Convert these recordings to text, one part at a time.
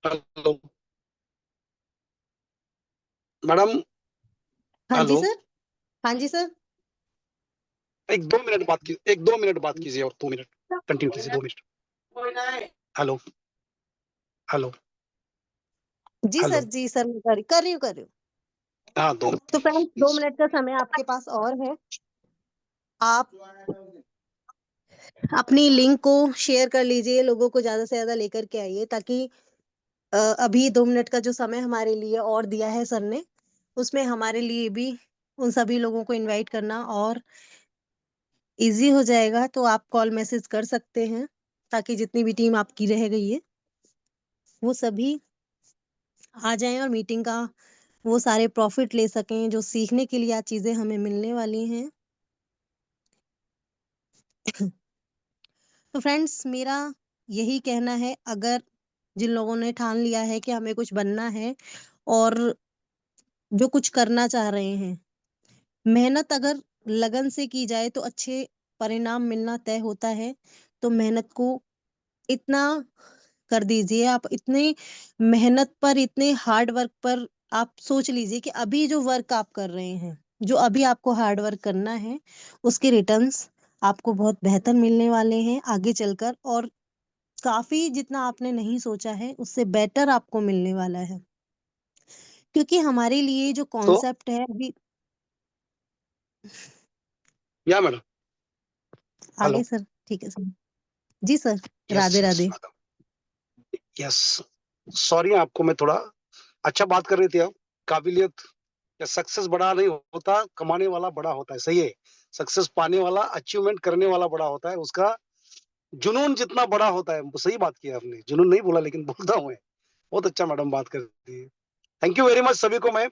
Hello madam. हाँ जी hello. Sir. हाँ जी sir. एक दो मिनट बात कीजिए और 2 मिनट कंटिन्यू कीजिए 2 मिनट। हेलो। हेलो। जी हेलो। सर, जी सर, मैं कर रही हूँ। हाँ, दो तो फ्रेंड्स, दो प्लीज। मिनट का समय आपके पास और है। आप अपनी लिंक को शेयर कर लीजिए, लोगों को ज्यादा से ज्यादा लेकर के आइए, ताकि अभी 2 मिनट का जो समय हमारे लिए और दिया है सर ने, उसमें हमारे लिए भी उन सभी लोगों को इनवाइट करना और इजी हो जाएगा। तो आप कॉल मैसेज कर सकते हैं, ताकि जितनी भी टीम आपकी रह गई है वो सभी आ जाएं और मीटिंग का वो सारे प्रॉफिट ले सकें, जो सीखने के लिए आज चीजें हमें मिलने वाली हैं। तो फ्रेंड्स, मेरा यही कहना है, अगर जिन लोगों ने ठान लिया है कि हमें कुछ बनना है और जो कुछ करना चाह रहे हैं, मेहनत अगर लगन से की जाए तो अच्छे परिणाम मिलना तय होता है। तो मेहनत को इतना कर दीजिए, आप इतने मेहनत पर, इतने हार्ड वर्क पर आप सोच लीजिए कि अभी जो वर्क आप कर रहे हैं, जो अभी आपको हार्ड वर्क करना है, उसके रिटर्न्स आपको बहुत बेहतर मिलने वाले हैं आगे चलकर, और काफी जितना आपने नहीं सोचा है उससे बेटर आपको मिलने वाला है। क्योंकि हमारे लिए जो तो कॉन्सेप्ट है अभी। या मैडम। आगे हेलो। सर, ठीक है सर। जी sir. Yes Radhe yes Radhe. Madam. Yes. Sorry, आपको मैं थोड़ा अच्छा बात कर रही थी आप। काबिलियत या सक्सेस बड़ा नहीं होता, कमाने वाला बड़ा होता है, सही है। सक्सेस पाने वाला, अचीवमेंट करने वाला बड़ा होता है, उसका जुनून जितना बड़ा होता है। सही बात किया आपने, जुनून नहीं बोला लेकिन बोलता हूँ मैं। बहुत अच्छा मैडम बात करती है। थैंक यू वेरी मच सभी को। मैं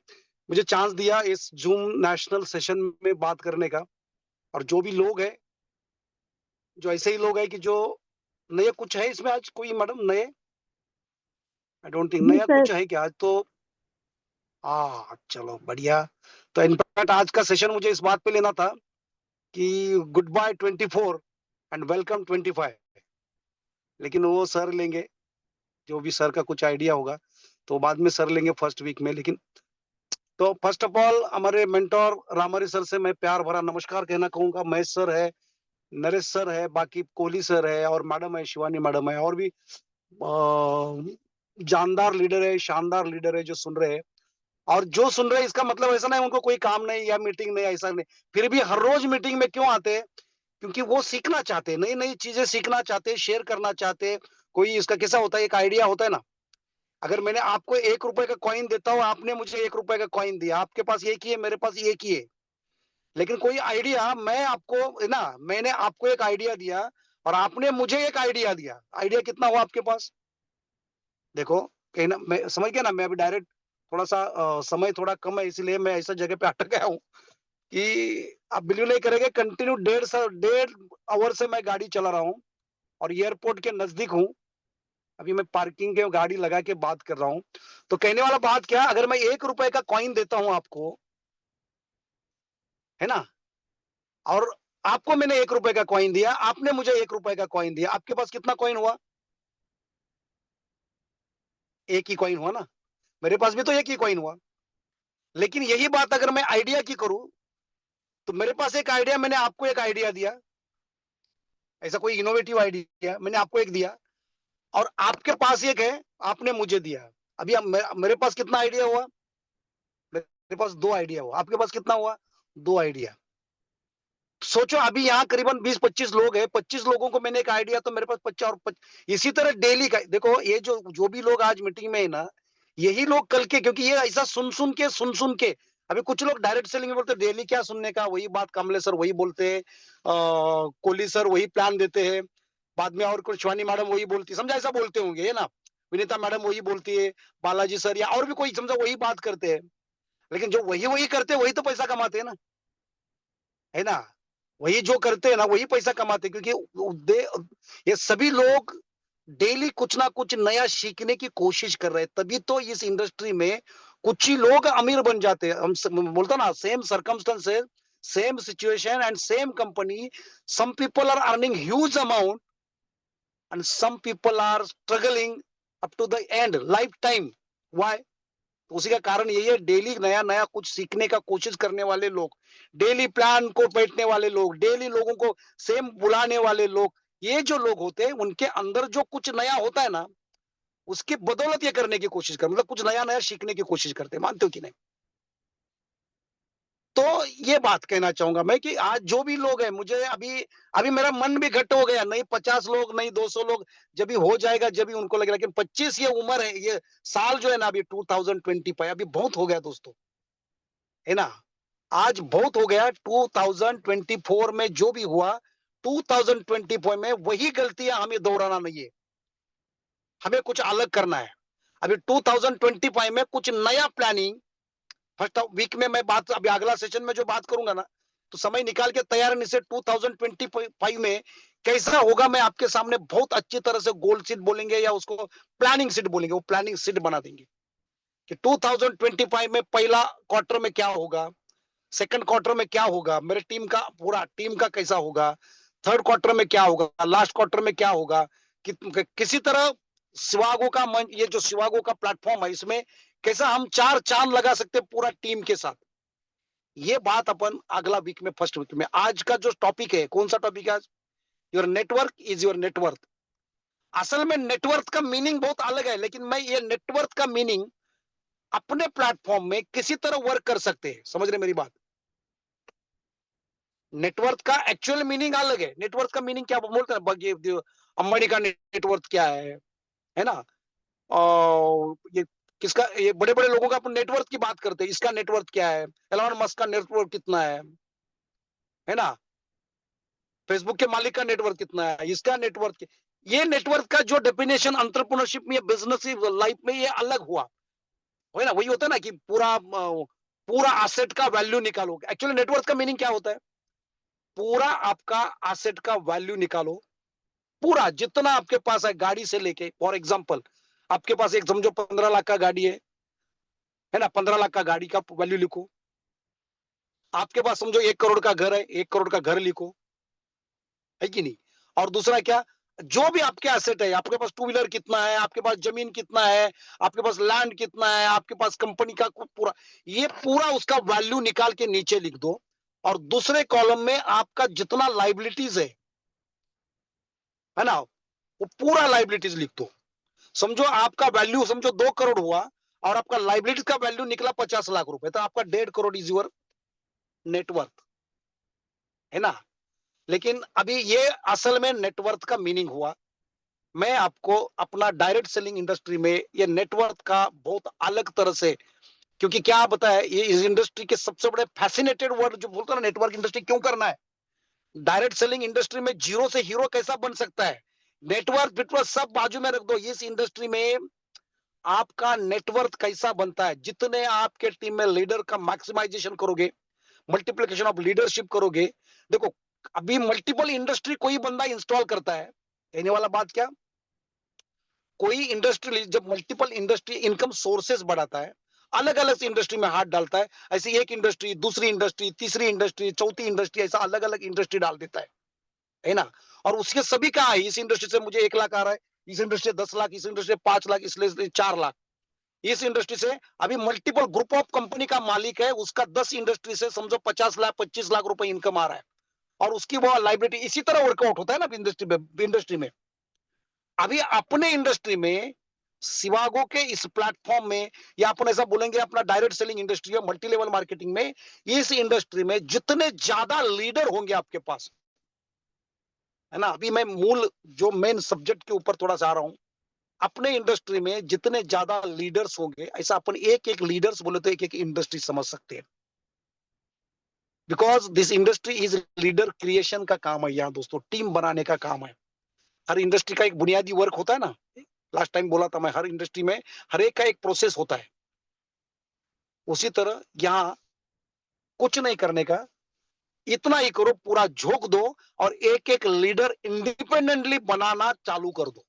मुझे चांस दिया इस जूम नेशनल सेशन में बात करने का। और जो भी लोग हैं, जो ऐसे ही लोग हैं कि जो नया कुछ है इसमें आज कोई मैडम नए, आई डोंट थिंक जी नया सर। कुछ है क्या आज तो। चलो बढ़िया। तो इनफैक्ट आज का सेशन मुझे इस बात पे लेना था कि गुड बाय 24 एंड वेलकम 25। लेकिन वो सर लेंगे, जो भी सर का कुछ आइडिया होगा तो बाद में सर लेंगे फर्स्ट वीक में। लेकिन तो फर्स्ट ऑफ ऑल हमारे मेंटोर रामहरि सर से मैं प्यार भरा नमस्कार कहना कहूंगा। महेश सर है, नरेश सर है, बाकी कोहली सर है, और मैडम है शिवानी मैडम है, और भी जानदार लीडर है, शानदार लीडर है जो सुन रहे हैं। और जो सुन रहे हैं इसका मतलब ऐसा नहीं उनको कोई काम नहीं या मीटिंग नहीं, ऐसा नहीं। फिर भी हर रोज मीटिंग में क्यों आते हैं? क्योंकि वो सीखना चाहते हैं, नई नई चीजें सीखना चाहते हैं, शेयर करना चाहते हैं। कोई इसका कैसा होता है, एक आइडिया होता है ना। अगर मैंने आपको 1 रुपए का कॉइन देता हूँ, आपने मुझे 1 रुपए का कॉइन दिया, आपके पास एक ही है, मेरे पास एक ही है। लेकिन कोई आइडिया मैं आपको, है ना, मैंने आपको एक आइडिया दिया और आपने मुझे एक आइडिया दिया। आइडिया कितना हुआ आपके पास? देखो, कहीं ना, मैं समझ गया ना। मैं अभी डायरेक्ट थोड़ा सा समय थोड़ा कम है, इसलिए मैं ऐसा जगह पे अटक गया हूँ कि आप बिलीव नहीं करेंगे, कंटिन्यू 1.5 आवर से मैं गाड़ी चला रहा हूँ और एयरपोर्ट के नजदीक हूँ। अभी मैं पार्किंग के गाड़ी लगा के बात कर रहा हूँ। तो कहने वाला बात क्या, अगर मैं 1 रुपए का कॉइन देता हूँ आपको, है ना, और आपको मैंने 1 रुपए का कॉइन दिया, आपने मुझे 1 रुपए का कॉइन दिया, आपके पास कितना कॉइन हुआ? एक ही कॉइन हुआ ना। मेरे पास भी तो एक ही कॉइन हुआ। लेकिन यही बात अगर मैं आइडिया की करूं, तो मेरे पास एक आइडिया, मैंने आपको एक आइडिया दिया, ऐसा कोई इनोवेटिव आइडिया मैंने आपको एक दिया, और आपके पास एक है, आपने मुझे दिया। अभी मेरे पास कितना आइडिया हुआ? मेरे पास 2 आइडिया हुआ। आपके पास कितना हुआ? 2 आइडिया। सोचो, अभी यहाँ करीबन 20-25 लोग हैं, 25 लोगों को मैंने एक आइडिया, तो मेरे पास 50 और इसी तरह डेली का। देखो, ये जो जो भी लोग आज मीटिंग में है ना, यही लोग कल के, क्योंकि ये ऐसा सुन सुन के अभी कुछ लोग डायरेक्ट सेलिंग में बोलते हैं, डेली क्या सुनने का, वही बात कमले सर वही बोलते हैं, कोहली सर वही प्लान देते हैं, बाद में और कुछ शिवानी मैडम वही बोलती है, समझा, ऐसा बोलते होंगे, है ना। विनीता मैडम वही बोलती है, बालाजी सर या और भी कोई, समझा, वही बात करते हैं। लेकिन जो वही वही करते हैं वही तो पैसा कमाते हैं ना, है ना। वही जो करते हैं ना वही पैसा कमाते हैं, क्योंकि ये सभी लोग डेली कुछ ना कुछ नया सीखने की कोशिश कर रहे हैं। तभी तो इस इंडस्ट्री में कुछ ही लोग अमीर बन जाते हैं। हम बोलते ना, same circumstances, same situation and same company, some people are earning huge amount and some people are struggling up to the end, life time. Why? उसी का कारण यही है, डेली नया नया कुछ सीखने का कोशिश करने वाले लोग, डेली प्लान को बैठने वाले लोग, डेली लोगों को सेम बुलाने वाले लोग, ये जो लोग होते हैं उनके अंदर जो कुछ नया होता है ना, उसकी बदौलत ये करने की कोशिश कर, मतलब कुछ नया नया सीखने की कोशिश करते हैं। मानते हो कि नहीं? तो ये बात कहना चाहूंगा मैं कि आज जो भी लोग हैं, मुझे अभी अभी मेरा मन भी घट हो गया, नहीं 50 लोग, नहीं 200 लोग, जब भी हो जाएगा, जब भी उनको लगेगा। लेकिन 25 ये उम्र है, ये साल जो है ना, अभी 2025 अभी बहुत हो गया दोस्तों, है ना? आज बहुत हो गया। 2024 में जो भी हुआ, 2024 में वही गलतियां हमें दोहराना नहीं है, हमें कुछ अलग करना है। अभी 2025 में कुछ नया प्लानिंग, फर्स्ट वीक में मैं बात, अभी अगला सेशन में जो बात करूंगा ना, तो समय निकाल के तैयार रहने से 2025 में कैसा होगा, मैं आपके सामने बहुत अच्छी तरह से गोल सीट बोलेंगे या उसको प्लानिंग सीट बोलेंगे, वो प्लानिंग सीट बना देंगे कि 2025 में पहला क्वार्टर में क्या होगा, सेकंड क्वार्टर में क्या होगा, मेरे टीम का, पूरा टीम का कैसा होगा, थर्ड क्वार्टर में क्या होगा, लास्ट क्वार्टर में क्या होगा, किसी तरह शिवागो का मंच, ये जो शिवागो का प्लेटफॉर्म है, इसमें कैसा हम चार चांद लगा सकते हैं पूरा टीम के साथ। ये बात अपन अगला वीक में, फर्स्ट वीक में। आज का जो टॉपिक है, कौन सा टॉपिक है आज? Your network is your net worth. असल में नेटवर्क का मीनिंग बहुत अलग है, लेकिन मैं ये नेटवर्क का मीनिंग अपने प्लेटफॉर्म में किसी तरह वर्क कर सकते हैं। समझ रहे मेरी बात? नेटवर्क का एक्चुअल मीनिंग अलग है। नेटवर्क का मीनिंग क्या बोलते हैं, अंबानी का नेटवर्थ क्या है ना? और ये किसका, ये बड़े बड़े लोगों का अपन नेटवर्थ की बात करते हैं, इसका नेटवर्थ क्या है, एलोन मस्क का नेटवर्थ कितना है ना? फेसबुक के मालिक का नेटवर्थ कितना है, इसका नेटवर्थ, ये नेटवर्क का जो डेफिनेशन एंटरप्रेन्योरशिप में, बिजनेस लाइफ में, ये अलग हुआ है ना? वही होता है ना कि पूरा एसेट का वैल्यू निकालो। एक्चुअली नेटवर्थ का मीनिंग क्या होता है? पूरा आपका एसेट का वैल्यू निकालो, पूरा जितना आपके पास है, गाड़ी से लेके, फॉर एग्जांपल आपके पास एक समझो 15 लाख का गाड़ी है ना? 15 लाख का गाड़ी का वैल्यू लिखो। आपके पास समझो 1 करोड़ का घर है, 1 करोड़ का घर लिखो, है कि नहीं? और दूसरा क्या, जो भी आपके एसेट है, आपके पास टू व्हीलर कितना है, आपके पास जमीन कितना है, आपके पास लैंड कितना है, आपके पास कंपनी का पूरा, ये पूरा उसका वैल्यू निकाल के नीचे लिख दो। और दूसरे कॉलम में आपका जितना लाइबिलिटीज है ना, वो पूरा लाइबिलिटीज लिख दो। समझो आपका वैल्यू समझो 2 करोड़ हुआ, और आपका लाइबिलिटी का वैल्यू निकला 50 लाख रुपए, तो आपका 1.5 करोड़ इज योर नेटवर्थ, है ना? लेकिन अभी ये असल में नेटवर्थ का मीनिंग हुआ। मैं आपको अपना डायरेक्ट सेलिंग इंडस्ट्री में ये नेटवर्थ का बहुत अलग तरह से, क्योंकि क्या पता है, ये इस इंडस्ट्री के सबसे बड़े फैसिनेटेड वर्ड जो बोलते हैं ना, नेटवर्क इंडस्ट्री क्यों करना है, डायरेक्ट सेलिंग इंडस्ट्री में जीरो से हीरो कैसा बन सकता है, नेटवर्क विटवर्क सब बाजू में रख दो। इस इंडस्ट्री में आपका नेटवर्क कैसा बनता है, जितने आपके टीम में लीडर का मैक्सिमाइजेशन करोगे, मल्टीप्लिकेशन ऑफ लीडरशिप करोगे। देखो, अभी मल्टीपल इंडस्ट्री कोई बंदा इंस्टॉल करता है, कहने वाला बात क्या, कोई इंडस्ट्री जब मल्टीपल इंडस्ट्री इनकम सोर्सेस बढ़ाता है, अलग अलग इंडस्ट्री में हाथ डालता है, ऐसी एक इंडस्ट्री, दूसरी इंडस्ट्री, तीसरी इंडस्ट्री, चौथी इंडस्ट्री, ऐसा अलग अलग इंडस्ट्री डाल देता है ना? और उसके सभी का है, इस इंडस्ट्री से मुझे 1 लाख आ रहा है, इस इंडस्ट्री से 10 लाख, इस इंडस्ट्री से 5 लाख, इसलिए 4 लाख। इस इंडस्ट्री से अभी मल्टीपल ग्रुप ऑफ कंपनी का मालिक है, उसका 10 इंडस्ट्री से समझो 50 लाख 25 लाख रुपए इनकम आ रहा है, और उसकी वो लाइबिलिटी इसी तरह वर्कआउट होता है ना इंडस्ट्री में। अभी अपने इंडस्ट्री में, सिवागो के इस प्लेटफॉर्म में, या अपन ऐसा बोलेंगे अपना डायरेक्ट सेलिंग इंडस्ट्री है, मल्टी लेवल मार्केटिंग में, इस इंडस्ट्री में जितने ज्यादा लीडर होंगे आपके पास, है ना? अभी मैं मूल जो मेन सब्जेक्ट के ऊपर थोड़ा सा आ रहा हूं, अपने इंडस्ट्री में जितने ज्यादा लीडर्स होंगे, ऐसा अपन एक एक लीडर्स बोले तो एक एक इंडस्ट्री समझ सकते हैं, because this industry is leader creation का काम है, यहाँ दोस्तों टीम बनाने का काम है। हर इंडस्ट्री का एक बुनियादी वर्क होता है ना, लास्ट टाइम बोला था मैं, हर इंडस्ट्री में हर एक का एक प्रोसेस होता है। उसी तरह यहाँ कुछ नहीं करने का, इतना ही करो, पूरा झोंक दो, और एक एक लीडर इंडिपेंडेंटली बनाना चालू कर दो।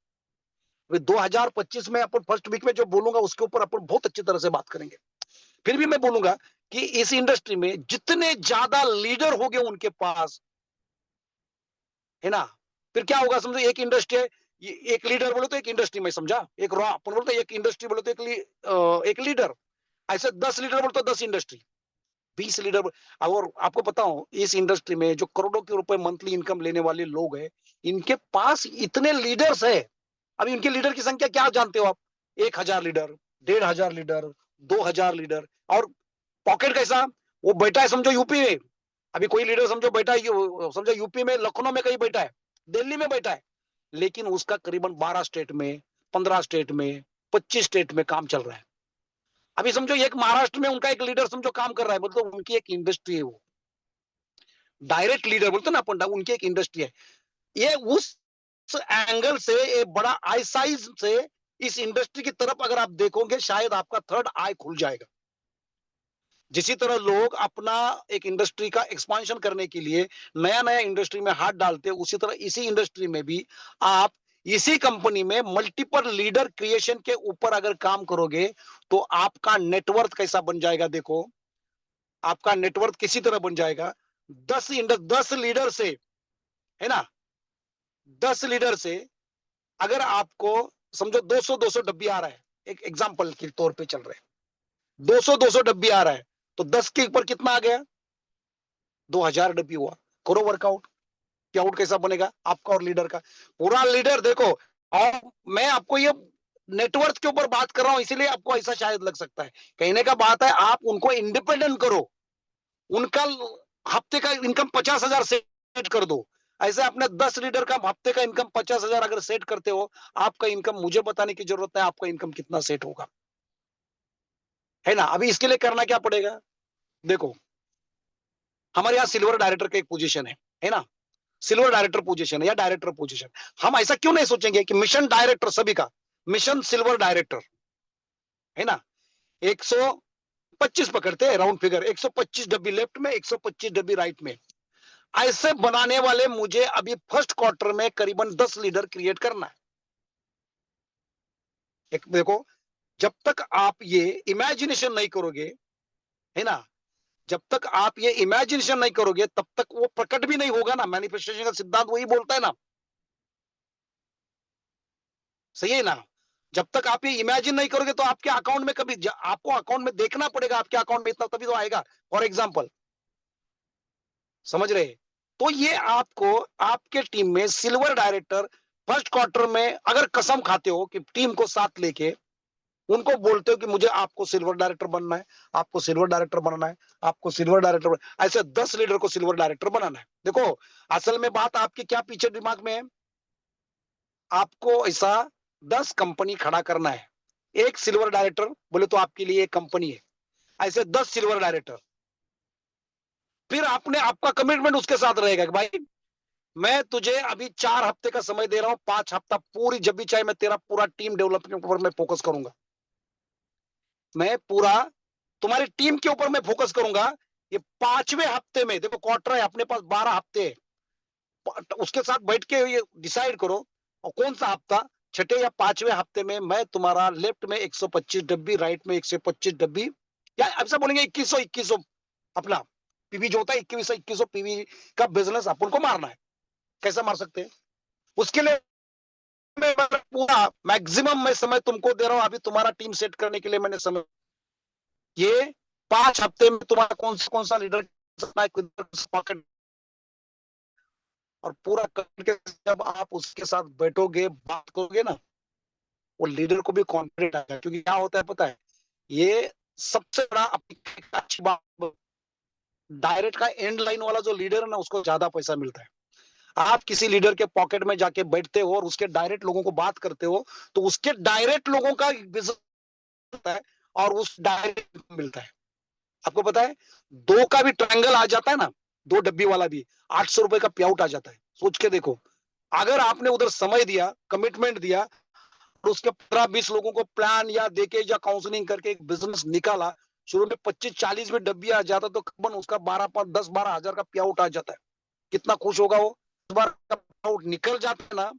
2025 में अपन फर्स्ट वीक में जो बोलूंगा उसके ऊपर अपन बहुत अच्छी तरह से बात करेंगे। फिर भी मैं बोलूंगा कि इस इंडस्ट्री में जितने ज्यादा लीडर हो गए उनके पास, है ना, फिर क्या होगा, समझो एक इंडस्ट्री है, ये एक लीडर बोले तो एक इंडस्ट्री में, समझा, एक रॉ अपन बोलते एक इंडस्ट्री बोले तो एक लीडर, ऐसे 10 लीडर बोले तो 10 इंडस्ट्री, 20 लीडर। और आपको पता हो इस इंडस्ट्री में जो करोड़ों के रुपए मंथली इनकम लेने वाले लोग हैं, इनके पास इतने लीडर्स है। अभी इनके लीडर की संख्या क्या जानते हो आप? 1000 लीडर, 1500 लीडर, 2000 लीडर। और पॉकेट कैसा, वो बैठा है समझो यूपी में, अभी कोई लीडर समझो बैठा है समझो यूपी में, लखनऊ में कहीं बैठा है, दिल्ली में बैठा है, लेकिन उसका करीबन 12 स्टेट में, 15 स्टेट में, 25 स्टेट में काम चल रहा है। अभी समझो एक महाराष्ट्र में उनका एक लीडर समझो काम कर रहा है, मतलब उनकी एक इंडस्ट्री है वो, डायरेक्ट लीडर बोलते ना अपन, उनकी एक इंडस्ट्री है। ये उस एंगल से एक बड़ा आई साइज से इस इंडस्ट्री की तरफ अगर आप देखोगे, शायद आपका थर्ड आई खुल जाएगा। जिसी तरह लोग अपना एक इंडस्ट्री का एक्सपांशन करने के लिए नया नया इंडस्ट्री में हाथ डालते हैं, उसी तरह इसी इंडस्ट्री में भी आप इसी कंपनी में मल्टीपल लीडर क्रिएशन के ऊपर अगर काम करोगे, तो आपका नेटवर्थ कैसा बन जाएगा देखो। आपका नेटवर्थ किसी तरह बन जाएगा। 10 लीडर से, है ना, 10 लीडर से अगर आपको समझो 200 डब्बी आ रहा है, एक एग्जाम्पल के तौर पे चल रहे हैं, 200 डब्बी आ रहा है, तो 10 के ऊपर कितना आ गया? 2000 डब्बी हुआ। करो वर्कआउट, क्या आउट कैसा बनेगा आपका और लीडर का। पूरा लीडर देखो, और मैं आपको ये नेटवर्थ के ऊपर बात कर रहा हूं, इसीलिए आपको ऐसा शायद लग सकता है। कहने का बात है, आप उनको इंडिपेंडेंट करो, उनका हफ्ते का इनकम 50,000 सेट कर दो। ऐसे अपने 10 लीडर का हफ्ते का इनकम 50,000 अगर सेट करते हो, आपका इनकम मुझे बताने की जरूरत है, आपका इनकम कितना सेट होगा, है ना। अभी इसके लिए करना क्या पड़ेगा, देखो, हमारे यहाँ सिल्वर डायरेक्टर का एक पोजीशन है ना, सिल्वर डायरेक्टर पोजीशन है या डायरेक्टर पोजीशन। हम ऐसा क्यों नहीं सोचेंगे कि मिशन डायरेक्टर सभी का, मिशन सिल्वर डायरेक्टर, है ना, 125 पकड़ते हैं राउंड फिगर, 125 डब्बी लेफ्ट में, 125 डब्बी राइट में। ऐसे बनाने वाले मुझे अभी फर्स्ट क्वार्टर में करीबन 10 लीडर क्रिएट करना है। एक देखो, जब तक आप ये इमेजिनेशन नहीं करोगे, है ना, जब तक आप ये इमेजिनेशन नहीं करोगे, तब तक वो प्रकट भी नहीं होगा ना। मैनिफेस्टेशन का सिद्धांत वही बोलता है ना, सही है ना। जब तक आप ये इमेजिन नहीं करोगे, तो आपके अकाउंट में कभी आपको अकाउंट में देखना पड़ेगा, आपके अकाउंट में इतना तभी तो आएगा। फॉर एग्जाम्पल, समझ रहे। तो ये आपको, आपके टीम में सिल्वर डायरेक्टर फर्स्ट क्वार्टर में अगर कसम खाते हो कि टीम को साथ लेके उनको बोलते हो कि मुझे आपको सिल्वर डायरेक्टर बनना है, आपको सिल्वर डायरेक्टर बनना है, आपको सिल्वर डायरेक्टर, ऐसे 10 लीडर को सिल्वर डायरेक्टर बनाना है। देखो, असल में बात आपके क्या पीछे दिमाग में है, आपको ऐसा 10 कंपनी खड़ा करना है। एक सिल्वर डायरेक्टर बोले तो आपके लिए एक कंपनी है, ऐसे 10 सिल्वर डायरेक्टर। फिर आपने, आपका कमिटमेंट उसके साथ रहेगा कि भाई मैं तुझे अभी 4 हफ्ते का समय दे रहा हूं, 5 हफ्ता पूरी, जब भी चाहे मैं तेरा पूरा टीम डेवलपमेंट के ऊपर मैं फोकस करूंगा, मैं पूरा तुम्हारी टीम के ऊपर मैं फोकस करूंगा। ये 5वें हफ्ते में, देखो क्वार्टर है अपने पास, 12 हफ्ते है, उसके साथ बैठ के ये डिसाइड करो और कौन सा हफ्ता, छठे या 5वें हफ्ते में मैं तुम्हारा लेफ्ट में 125 डब्बी, राइट में 125 डब्बी, या ऐसा बोलेंगे 2100 अपना पीवी जो होता है, 2100 पीवी का बिजनेस अपन को मारना है। कैसा मार सकते हैं, उसके लिए मैं पूरा मैक्सिमम मैं समय तुमको दे रहा हूं। अभी तुम्हारा टीम सेट करने के लिए मैंने समय, ये 5 हफ्ते में तुम्हारा कौन सा लीडर पॉकेट, और पूरा करके जब आप उसके साथ बैठोगे, बात करोगे ना, वो लीडर को भी कॉन्फिडेंट आएगा। क्योंकि क्या होता है पता है, ये सबसे बड़ा अच्छी बात, डायरेक्ट का एंड लाइन वाला जो लीडर है ना, उसको ज्यादा पैसा मिलता है। आप किसी लीडर के पॉकेट में जाके बैठते हो और उसके डायरेक्ट लोगों को बात करते हो, तो उसके डायरेक्ट लोगों का बिजनेस होता है और उस डायरेक्ट मिलता है। आपको पता है, 2 का भी ट्रायंगल आ जाता है ना, 2 डब्बी वाला भी 800 रुपए का पे आउट आ जाता है। सोच के देखो, अगर आपने उधर समय दिया, कमिटमेंट दिया, और उसके 15-20 लोगों को प्लान या देके या काउंसलिंग करके एक बिजनेस निकाला, शुरू में 25-40 में डब्बी आ जाता, तो करीबन उसका 10-12 हजार का पे आउट आ जाता है। कितना खुश होगा वो। इस बार आउट निकल जाता है ना,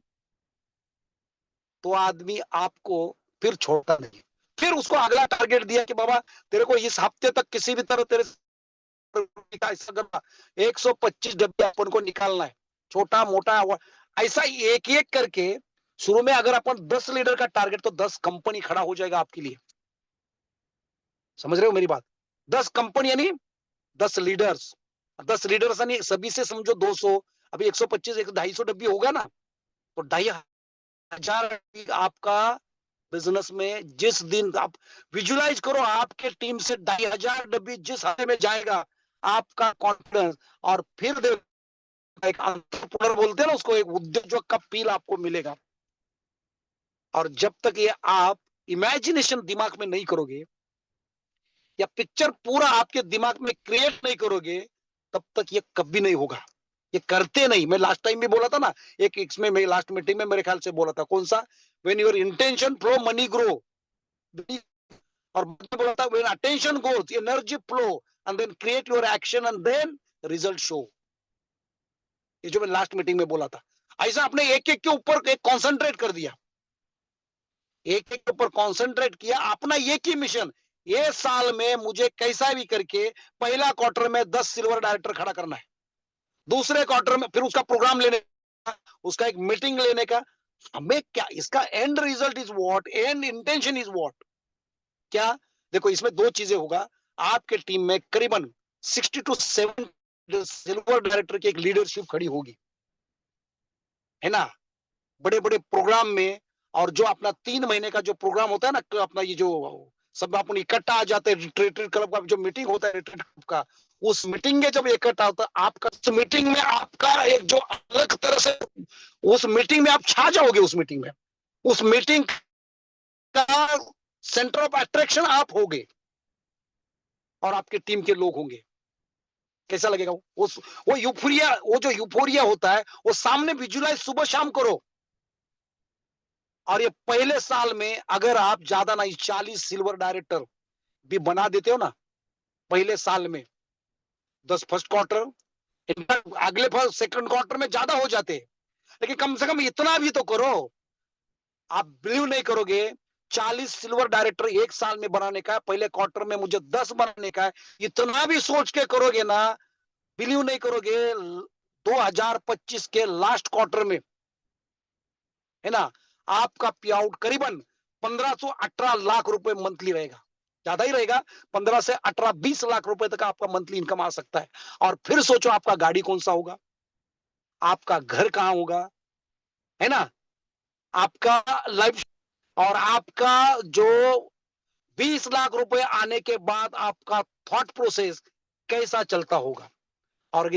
तो आदमी आपको फिर छोड़ता नहीं। फिर उसको अगला टारगेट दिया कि बाबा तेरे को इस हफ्ते तक किसी भी तरह तेरे 125 डब्बे अपन को निकालना है, छोटा मोटा ऐसा एक एक करके शुरू में अगर अपन 10 लीडर का टारगेट, तो 10 कंपनी खड़ा हो जाएगा आपके लिए। समझ रहे हो मेरी बात? 10 कंपनी यानी 10 लीडर्स। 10 लीडर्स यानी सभी से समझो 200, अभी 125, 250 डब्बी होगा ना, तो 2500 आपका बिजनेस में जिस दिन आप विजुलाइज करो, आपके टीम से 2500 डब्बी जिस हफ्ते में जाएगा, आपका कॉन्फिडेंस, और फिर देखो एक एंटरप्रेन्योर बोलते हैं ना उसको, एक उद्योजक का फील आपको मिलेगा। और जब तक ये आप इमेजिनेशन दिमाग में नहीं करोगे, या पिक्चर पूरा आपके दिमाग में क्रिएट नहीं करोगे, तब तक ये कभी नहीं होगा। ये करते नहीं। मैं लास्ट टाइम भी बोला था ना, एक इसमें मैं लास्ट मीटिंग में मेरे ख्याल से बोला था, कौन सा, when your intention flow money grow, और बोला था when attention goes energy flow, and then create your action and then result show. ये जो मैं लास्ट मीटिंग में बोला था, ऐसा आपने एक एक के ऊपर एक कॉन्सेंट्रेट कर दिया, एक एक के ऊपर कॉन्सेंट्रेट किया अपना एक ही मिशन, ये साल में मुझे कैसा भी करके पहला क्वार्टर में 10 सिल्वर डायरेक्टर खड़ा करना है, दूसरे क्वार्टर में फिर उसका प्रोग्राम लेने का, उसका एक मीटिंग लेने का। हमें क्या इसका and result is what, and intention is what, क्या? देखो इसमें दो चीजें होगा, आपके टीम में करीबन 60 to 70 सिल्वर डायरेक्टर की एक लीडरशिप खड़ी होगी, है ना, बड़े बड़े प्रोग्राम में। और जो अपना 3 महीने का जो प्रोग्राम होता है ना, अपना ये जो सब अपन इकट्ठा आ जाते हैं, रिट्रीट क्लब का जो मीटिंग होता है रिट्रीट क्लब का, उस मीटिंग में जब इकट्ठा होता है आपका, उस मीटिंग में आपका एक जो अलग तरह से, उस मीटिंग में आप छा जाओगे, उस मीटिंग में, उस मीटिंग का सेंटर ऑफ अट्रैक्शन आप होगे, और आपके टीम के लोग होंगे। कैसा लगेगा वो यूफोरिया, वो जो यूफोरिया होता है, वो सामने विजुलाइज सुबह शाम करो। और ये पहले साल में अगर आप ज्यादा नहीं 40 सिल्वर डायरेक्टर भी बना देते हो ना पहले साल में, 10 फर्स्ट क्वार्टर, अगले सेकंड क्वार्टर में ज्यादा हो जाते, लेकिन कम से कम इतना भी तो करो। आप बिलीव नहीं करोगे, 40 सिल्वर डायरेक्टर एक साल में बनाने का है, पहले क्वार्टर में मुझे 10 बनाने का है, इतना भी सोच के करोगे ना, बिलीव नहीं करोगे, 2025 के लास्ट क्वार्टर में, है ना, आपका पे आउट करीबन 1518 लाख रुपए मंथली रहेगा, ज्यादा ही रहेगा, 15 से 18-20 लाख रुपए तक आपका मंथली इनकम आ सकता है। और फिर सोचो आपका गाड़ी कौन सा होगा, आपका घर कहां होगा, है ना, आपका लाइफ, और आपका जो 20 लाख रुपए आने के बाद आपका थॉट प्रोसेस कैसा चलता होगा। और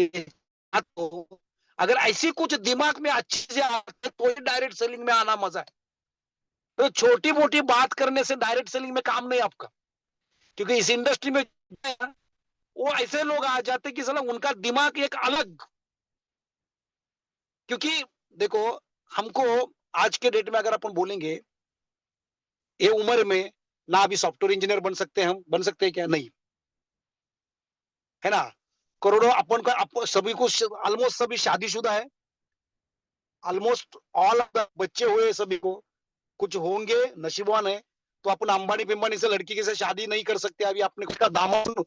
तो अगर ऐसी कुछ दिमाग में अच्छी चीजें आती है, तो ही डायरेक्ट सेलिंग में आना मजा है। तो छोटी मोटी बात करने से डायरेक्ट सेलिंग में काम नहीं आपका, क्योंकि इस इंडस्ट्री में वो ऐसे लोग आ जाते कि साला उनका दिमाग एक अलग, क्योंकि देखो हमको आज के डेट में अगर अपन बोलेंगे, ये उम्र में ना अभी सॉफ्टवेयर इंजीनियर बन सकते हैं, हम बन सकते हैं क्या? नहीं, है ना, करोड़ों अपन का सभी को, ऑलमोस्ट सभी शादीशुदा है, ऑलमोस्ट ऑल बच्चे हुए सभी को, कुछ होंगे नसीबवान है, तो अपन अंबानी पिंबानी से लड़की के से शादी नहीं कर सकते, अभी अपने खुद का दामन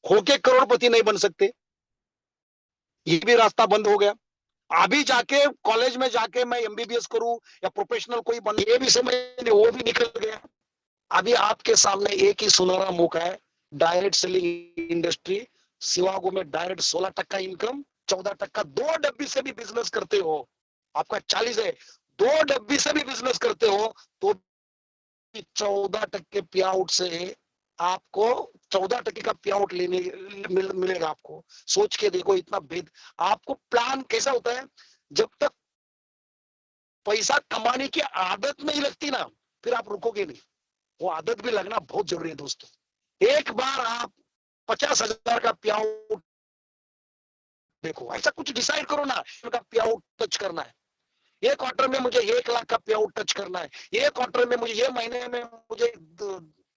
होके करोड़पति नहीं बन सकते, ये भी रास्ता बंद हो गया। अभी जाके कॉलेज में जाके मैं एमबीबीएस करूं या प्रोफेशनल कोई बन, ये भी समझ नहीं, वो भी निकल गया। अभी आपके सामने एक ही सुनहरा मौका है, डायरेक्ट सेलिंग इंडस्ट्री, शिवागो में डायरेक्ट 16% इनकम, 14%, 2 डब्बी से भी बिजनेस करते हो, आपका 40 है, 2 डब्बी से भी बिजनेस करते हो, तो 14% पे आउट से आपको 14% का पे आउट लेने मिलेगा आपको। सोच के देखो इतना भेद। आपको प्लान कैसा होता है, जब तक पैसा कमाने की आदत नहीं लगती ना, फिर आप रुकोगे नहीं। वो आदत भी लगना बहुत जरूरी है दोस्तों। एक बार आप 50,000 का पे आउट देखो, ऐसा कुछ डिसाइड करो ना, का पे आउट टच करना है, ये क्वार्टर में मुझे 1 लाख का पे आउट टच करना है, ये क्वार्टर में मुझे, ये महीने में मुझे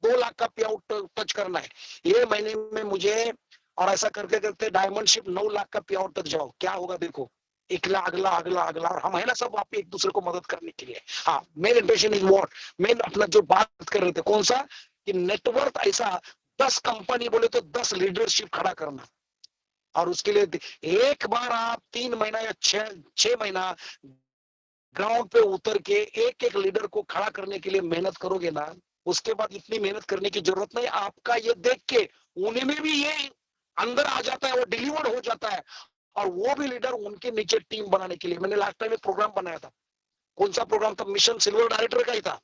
2 लाख का पे आउट टच करना है, ये महीने में मुझे, और ऐसा करके करते डायमंड शिप 9 लाख का पे आउट तक जाओ, क्या होगा देखो, अगला अगला अगला अगला। और हम है ना सब आप एक दूसरे को मदद करने के लिए। हाँ, main intention is what, main अपना जो बात कर रहे थे कौन सा, कि नेटवर्क ऐसा 10 कंपनी बोले तो 10 लीडरशिप खड़ा करना। और उसके लिए एक बार आप 3 महीना या 6 महीना ग्राउंड पे उतर के एक एक लीडर को खड़ा करने के लिए मेहनत करोगे ना, उसके बाद इतनी मेहनत करने की जरूरत नहीं। आपका ये देख के उन्हें में भी ये अंदर आ जाता है, वो डिलीवर हो जाता है, और वो भी लीडर उनके नीचे टीम बनाने के लिए। मैंने लास्ट टाइम एक प्रोग्राम बनाया था। कौन सा प्रोग्राम था? मिशन सिल्वर डायरेक्टर का ही था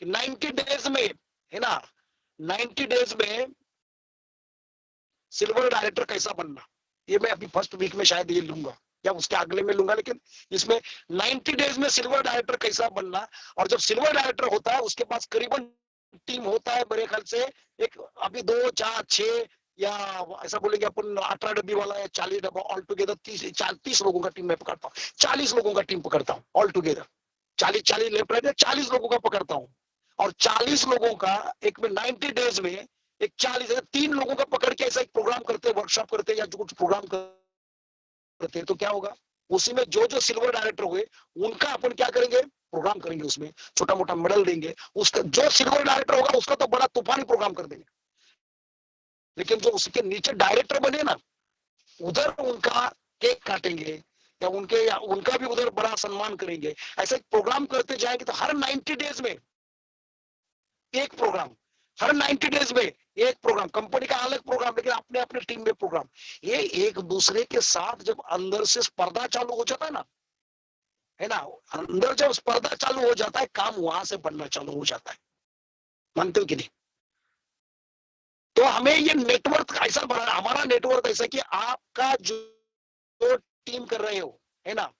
कि 90 डेज में, है ना, 90 डेज में सिल्वर डायरेक्टर कैसा बनना। ये मैं अभी फर्स्ट वीक में शायद ये लूंगा या उसके अगले में लूंगा, लेकिन इसमें 90 डेज में सिल्वर डायरेक्टर कैसा बनना। और जब सिल्वर डायरेक्टर होता है उसके पास करीबन टीम होता है मेरे ख्याल से एक, अभी 2 4 6 या ऐसा बोलेंगे अपन 18 डब्बी वाला या 40 डब्बा, ऑल टुगेदर 30 लोगों का टीम मैं पकड़ता हूँ, 40 लोगों का टीम पकड़ता हूँ ऑल टुगेदर। 40 लेफ्ट राइट, 40 लोगों का पकड़ता हूँ। और 40 लोगों का एक में 90 डेज में एक 40 3 लोगों का पकड़ के ऐसा एक प्रोग्राम करते, वर्कशॉप करते या जो कुछ प्रोग्राम करते हैं, तो क्या होगा, उसी में जो जो सिल्वर डायरेक्टर हुए उनका अपन क्या करेंगे, प्रोग्राम करेंगे, उसमें छोटा मोटा मेडल देंगे। उसका जो सिल्वर डायरेक्टर होगा उसका तो बड़ा तूफानी प्रोग्राम कर देंगे, लेकिन जो उसके नीचे डायरेक्टर बने ना, उधर उनका केक काटेंगे या उनका भी उधर बड़ा सम्मान करेंगे। ऐसे प्रोग्राम करते जाएंगे तो हर 90 डेज में एक प्रोग्राम, हर 90 डेज में एक प्रोग्राम, कंपनी का अलग प्रोग्राम, लेकिन अपने अपने टीम में प्रोग्राम। ये एक दूसरे के साथ जब अंदर से स्पर्धा चालू हो जाता है ना, अंदर जब स्पर्धा चालू हो जाता है, काम वहां से बनना चालू हो जाता है। मानते हो कि नहीं? तो हमें ये नेटवर्क ऐसा बनाना, हमारा नेटवर्क ऐसा कि आपका जो टीम कर रहे हो, है ना,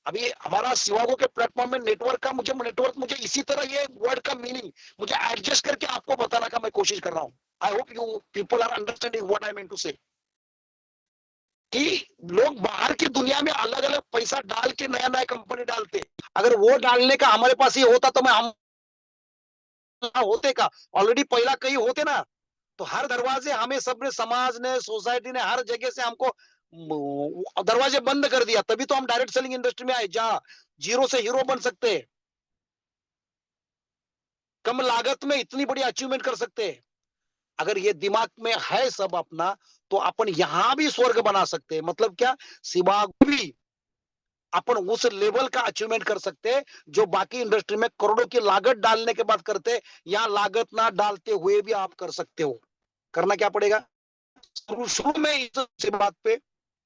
अभी हमारा सिवागो के प्लेटफॉर्म में नेटवर्क मुझे इसी तरह ये वर्ड का मीनिंग मुझे एडजस्ट करके आपको बताने का मैं कोशिश कर रहा हूं। I hope you people are understanding what I mean to say, कि लोग बाहर की दुनिया में अलग अलग पैसा डाल के नया नया कंपनी डालते। अगर वो डालने का हमारे पास ये होता तो मैं हम होते का ऑलरेडी पहला कहीं होते ना। तो हर दरवाजे हमें सबने, समाज ने, सोसाइटी ने, हर जगह से हमको दरवाजे बंद कर दिया, तभी तो हम डायरेक्ट सेलिंग इंडस्ट्री में आए जहां जीरो से हीरो बन सकते हैं, कम लागत में इतनी बड़ी अचीवमेंट कर सकते हैं। अगर ये दिमाग में है सब अपना, तो अपन यहां भी स्वर्ग बना सकते हैं। मतलब क्या, सिवाग भी अपन उस लेवल का अचीवमेंट कर सकते हैं जो बाकी इंडस्ट्री में करोड़ों की लागत डालने के बाद करते, या लागत ना डालते हुए भी आप कर सकते हो। करना क्या पड़ेगा, शुरू शुरू में इस बात पे,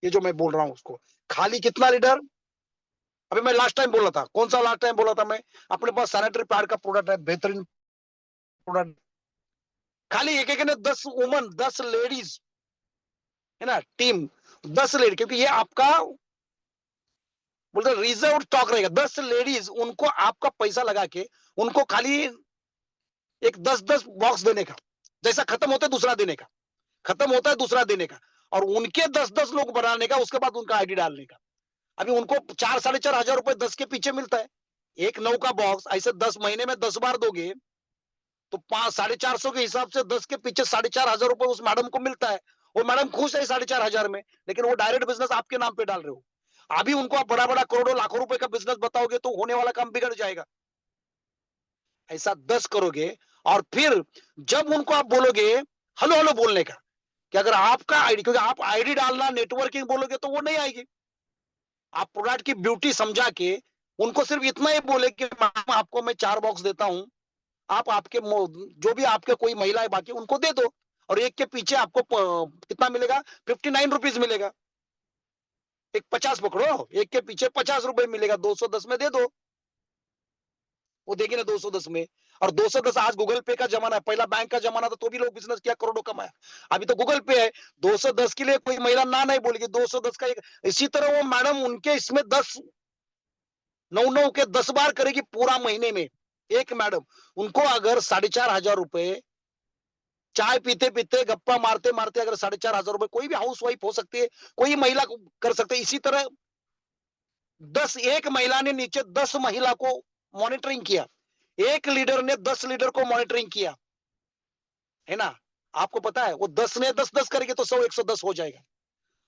ये जो मैं बोल रहा हूं उसको, खाली कितना लीडर, अभी मैं लास्ट टाइम बोला था, कौन सा लास्ट टाइम बोला था मैं, अपने पास सैनिटरी पैड का प्रोडक्ट है, बेहतरीन प्रोडक्ट, खाली एक एक ने 10 वुमन, 10 लेडीज, है ना, टीम 10 लेडी, क्योंकि ये आपका बोलते रिजर्व स्टॉक रहेगा। 10 लेडीज, उनको आपका पैसा लगा के उनको खाली एक 10-10 बॉक्स देने का, जैसा खत्म होता है दूसरा देने का, खत्म होता है दूसरा देने का, और उनके 10-10 लोग बनाने का, उसके बाद उनका आईडी डालने का। अभी उनको 4-4,500 रुपए 10 के पीछे मिलता है, एक 9 का बॉक्स, ऐसे 10 महीने में 10 बार दोगे तो 500-450 के हिसाब से 10 के पीछे 4,500 रुपए उस मैडम को मिलता है। वो मैडम खुश है 4,500 में, लेकिन वो डायरेक्ट बिजनेस आपके नाम पे डाल रहे हो। अभी उनको आप बड़ा बड़ा करोड़ों लाखों रुपए का बिजनेस बताओगे तो होने वाला काम बिगड़ जाएगा। ऐसा 10 करोगे, और फिर जब उनको आप बोलोगे हेलो हेलो बोलने का, कि अगर आपका आईडी, क्योंकि आप आईडी डालना नेटवर्किंग बोलोगे तो वो नहीं आएगी। आप प्रोडक्ट की ब्यूटी समझा के उनको सिर्फ इतना ही बोले कि मैम आपको मैं 4 बॉक्स देता हूं, आप आपके जो भी आपके कोई महिला है बाकी उनको दे दो, और एक के पीछे आपको कितना मिलेगा, 59 रुपीज मिलेगा। एक 50 पकड़ो, एक के पीछे 50 रुपए मिलेगा, 210 में दे दो, वो देगी ना 210 में। और 210 आज गूगल पे का जमाना है, पहला बैंक का जमाना था तो भी लोग बिजनेस किया, करोड़ों कमाया। अभी तो गूगल पे है, 210 के लिए कोई महिला ना नहीं बोलेगी, 210 का एक। इसी तरह वो मैडम उनके इसमें 10 9 के 10 बार करेगी पूरा महीने में। एक मैडम, उनको अगर 4,500 रुपए चाय पीते पीते गप्पा मारते मारते अगर 4,500 रुपए, कोई भी हाउस वाइफ हो सकती है, कोई महिला कर सकते है। इसी तरह 10, एक महिला ने नीचे 10 महिला को मॉनिटरिंग किया, एक लीडर ने 10 लीडर को मॉनिटरिंग किया, है ना। आपको पता है वो 10 ने 10-10 करेंगे तो 100-110 हो जाएगा।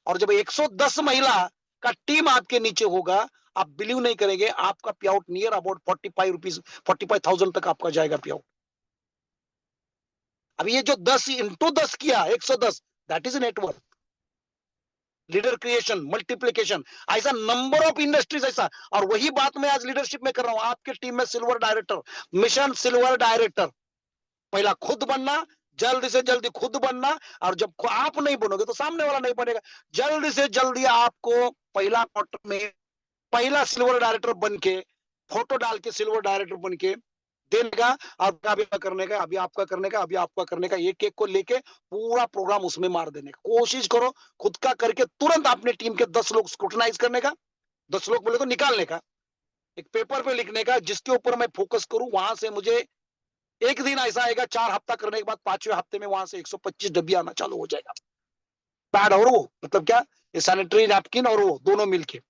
और जब 110 महिला का टीम आपके नीचे होगा, आप बिलीव नहीं करेंगे, आपका पे आउट नियर अबाउट 45 रुपीज, 45,000 तक आपका जाएगा पे आउट। अभी ये जो 10 इंटू 10 किया 110, that is network. Leader creation, multiplication, ऐसा नंबर ऑफ इंडस्ट्रीज ऐसा। और वही बात मैं आज लीडरशिप में कर रहा हूं। आपके टीम में silver director, mission silver director, पहला खुद बनना, जल्दी से जल्दी खुद बनना। और जब आप नहीं बनोगे तो सामने वाला नहीं बनेगा। जल्दी से जल्दी आपको पहला क्वार्टर में पहला सिल्वर डायरेक्टर बन के, फोटो डाल के सिल्वर डायरेक्टर बन के देने का। अभी आपका करने का, अभी आपका करने का, अभी आपका करने का, एक एक को लेके पूरा प्रोग्राम उसमें मार देने का कोशिश करो। खुद का करके तुरंत अपने टीम के 10 लोग स्क्रूटनाइज करने का, 10 लोग बोले तो निकालने का, एक पेपर पे लिखने का जिसके ऊपर मैं फोकस करूं। वहां से मुझे एक दिन ऐसा आएगा, 4 हफ्ता करने के बाद 5वें हफ्ते में वहां से 125 डब्बी आना चालू हो जाएगा। पैड और वो मतलब क्या, ये सैनिटरी नैपकिन और वो दोनों मिलके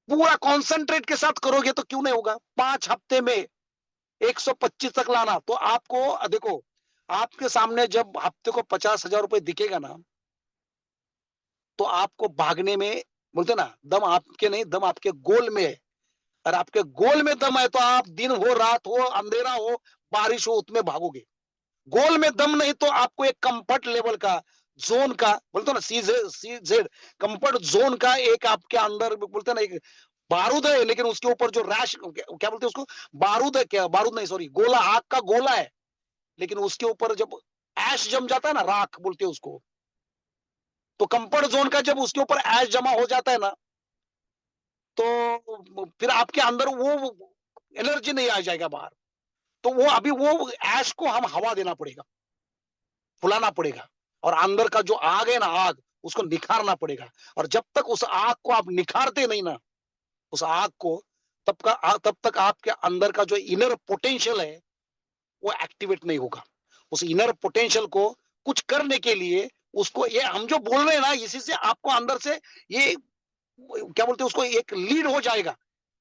पूरा कॉन्सेंट्रेट के साथ करोगे तो क्यों नहीं होगा। 5 हफ्ते में 125 तक लाना। तो आपको देखो, आपके सामने जब हफ्ते को 50,000 रुपए दिखेगा ना, तो आपको भागने में, बोलते ना, दम आपके नहीं, दम आपके गोल में है। और आपके गोल में दम है तो आप दिन हो, रात हो, अंधेरा हो, बारिश हो, उसमें भागोगे। गोल में दम नहीं तो आपको एक कंफर्ट लेवल का, जोन का, बोलते ना, सीजेड कंफर्ट जोन का एक आपके अंदर, बोलते ना, एक बारूद है, लेकिन उसके ऊपर जो रैश, क्या बोलते हैं उसको, बारूद है क्या, बारूद नहीं सॉरी, गोला, आग का गोला है, लेकिन उसके ऊपर जब ऐश जम जाता है ना, राख बोलते हैं उसको। तो कंफर्ट जोन का जब उसके ऊपर ऐश जमा हो जाता है ना, तो फिर आपके अंदर वो एनर्जी नहीं आ जाएगा बाहर। तो वो अभी वो ऐश को हम हवा देना पड़ेगा, फुलाना पड़ेगा। और अंदर का जो आग है ना, आग, उसको निखारना पड़ेगा। और जब तक उस आग को आप निखारते नहीं ना, उस आग को, तब तक आपके अंदर का जो इनर पोटेंशियल है वो एक्टिवेट नहीं होगा। उस इनर पोटेंशियल को कुछ करने के लिए, उसको, ये हम जो बोल रहे हैं ना, इसी से आपको अंदर से ये, क्या बोलते हैं उसको, एक लीड हो जाएगा।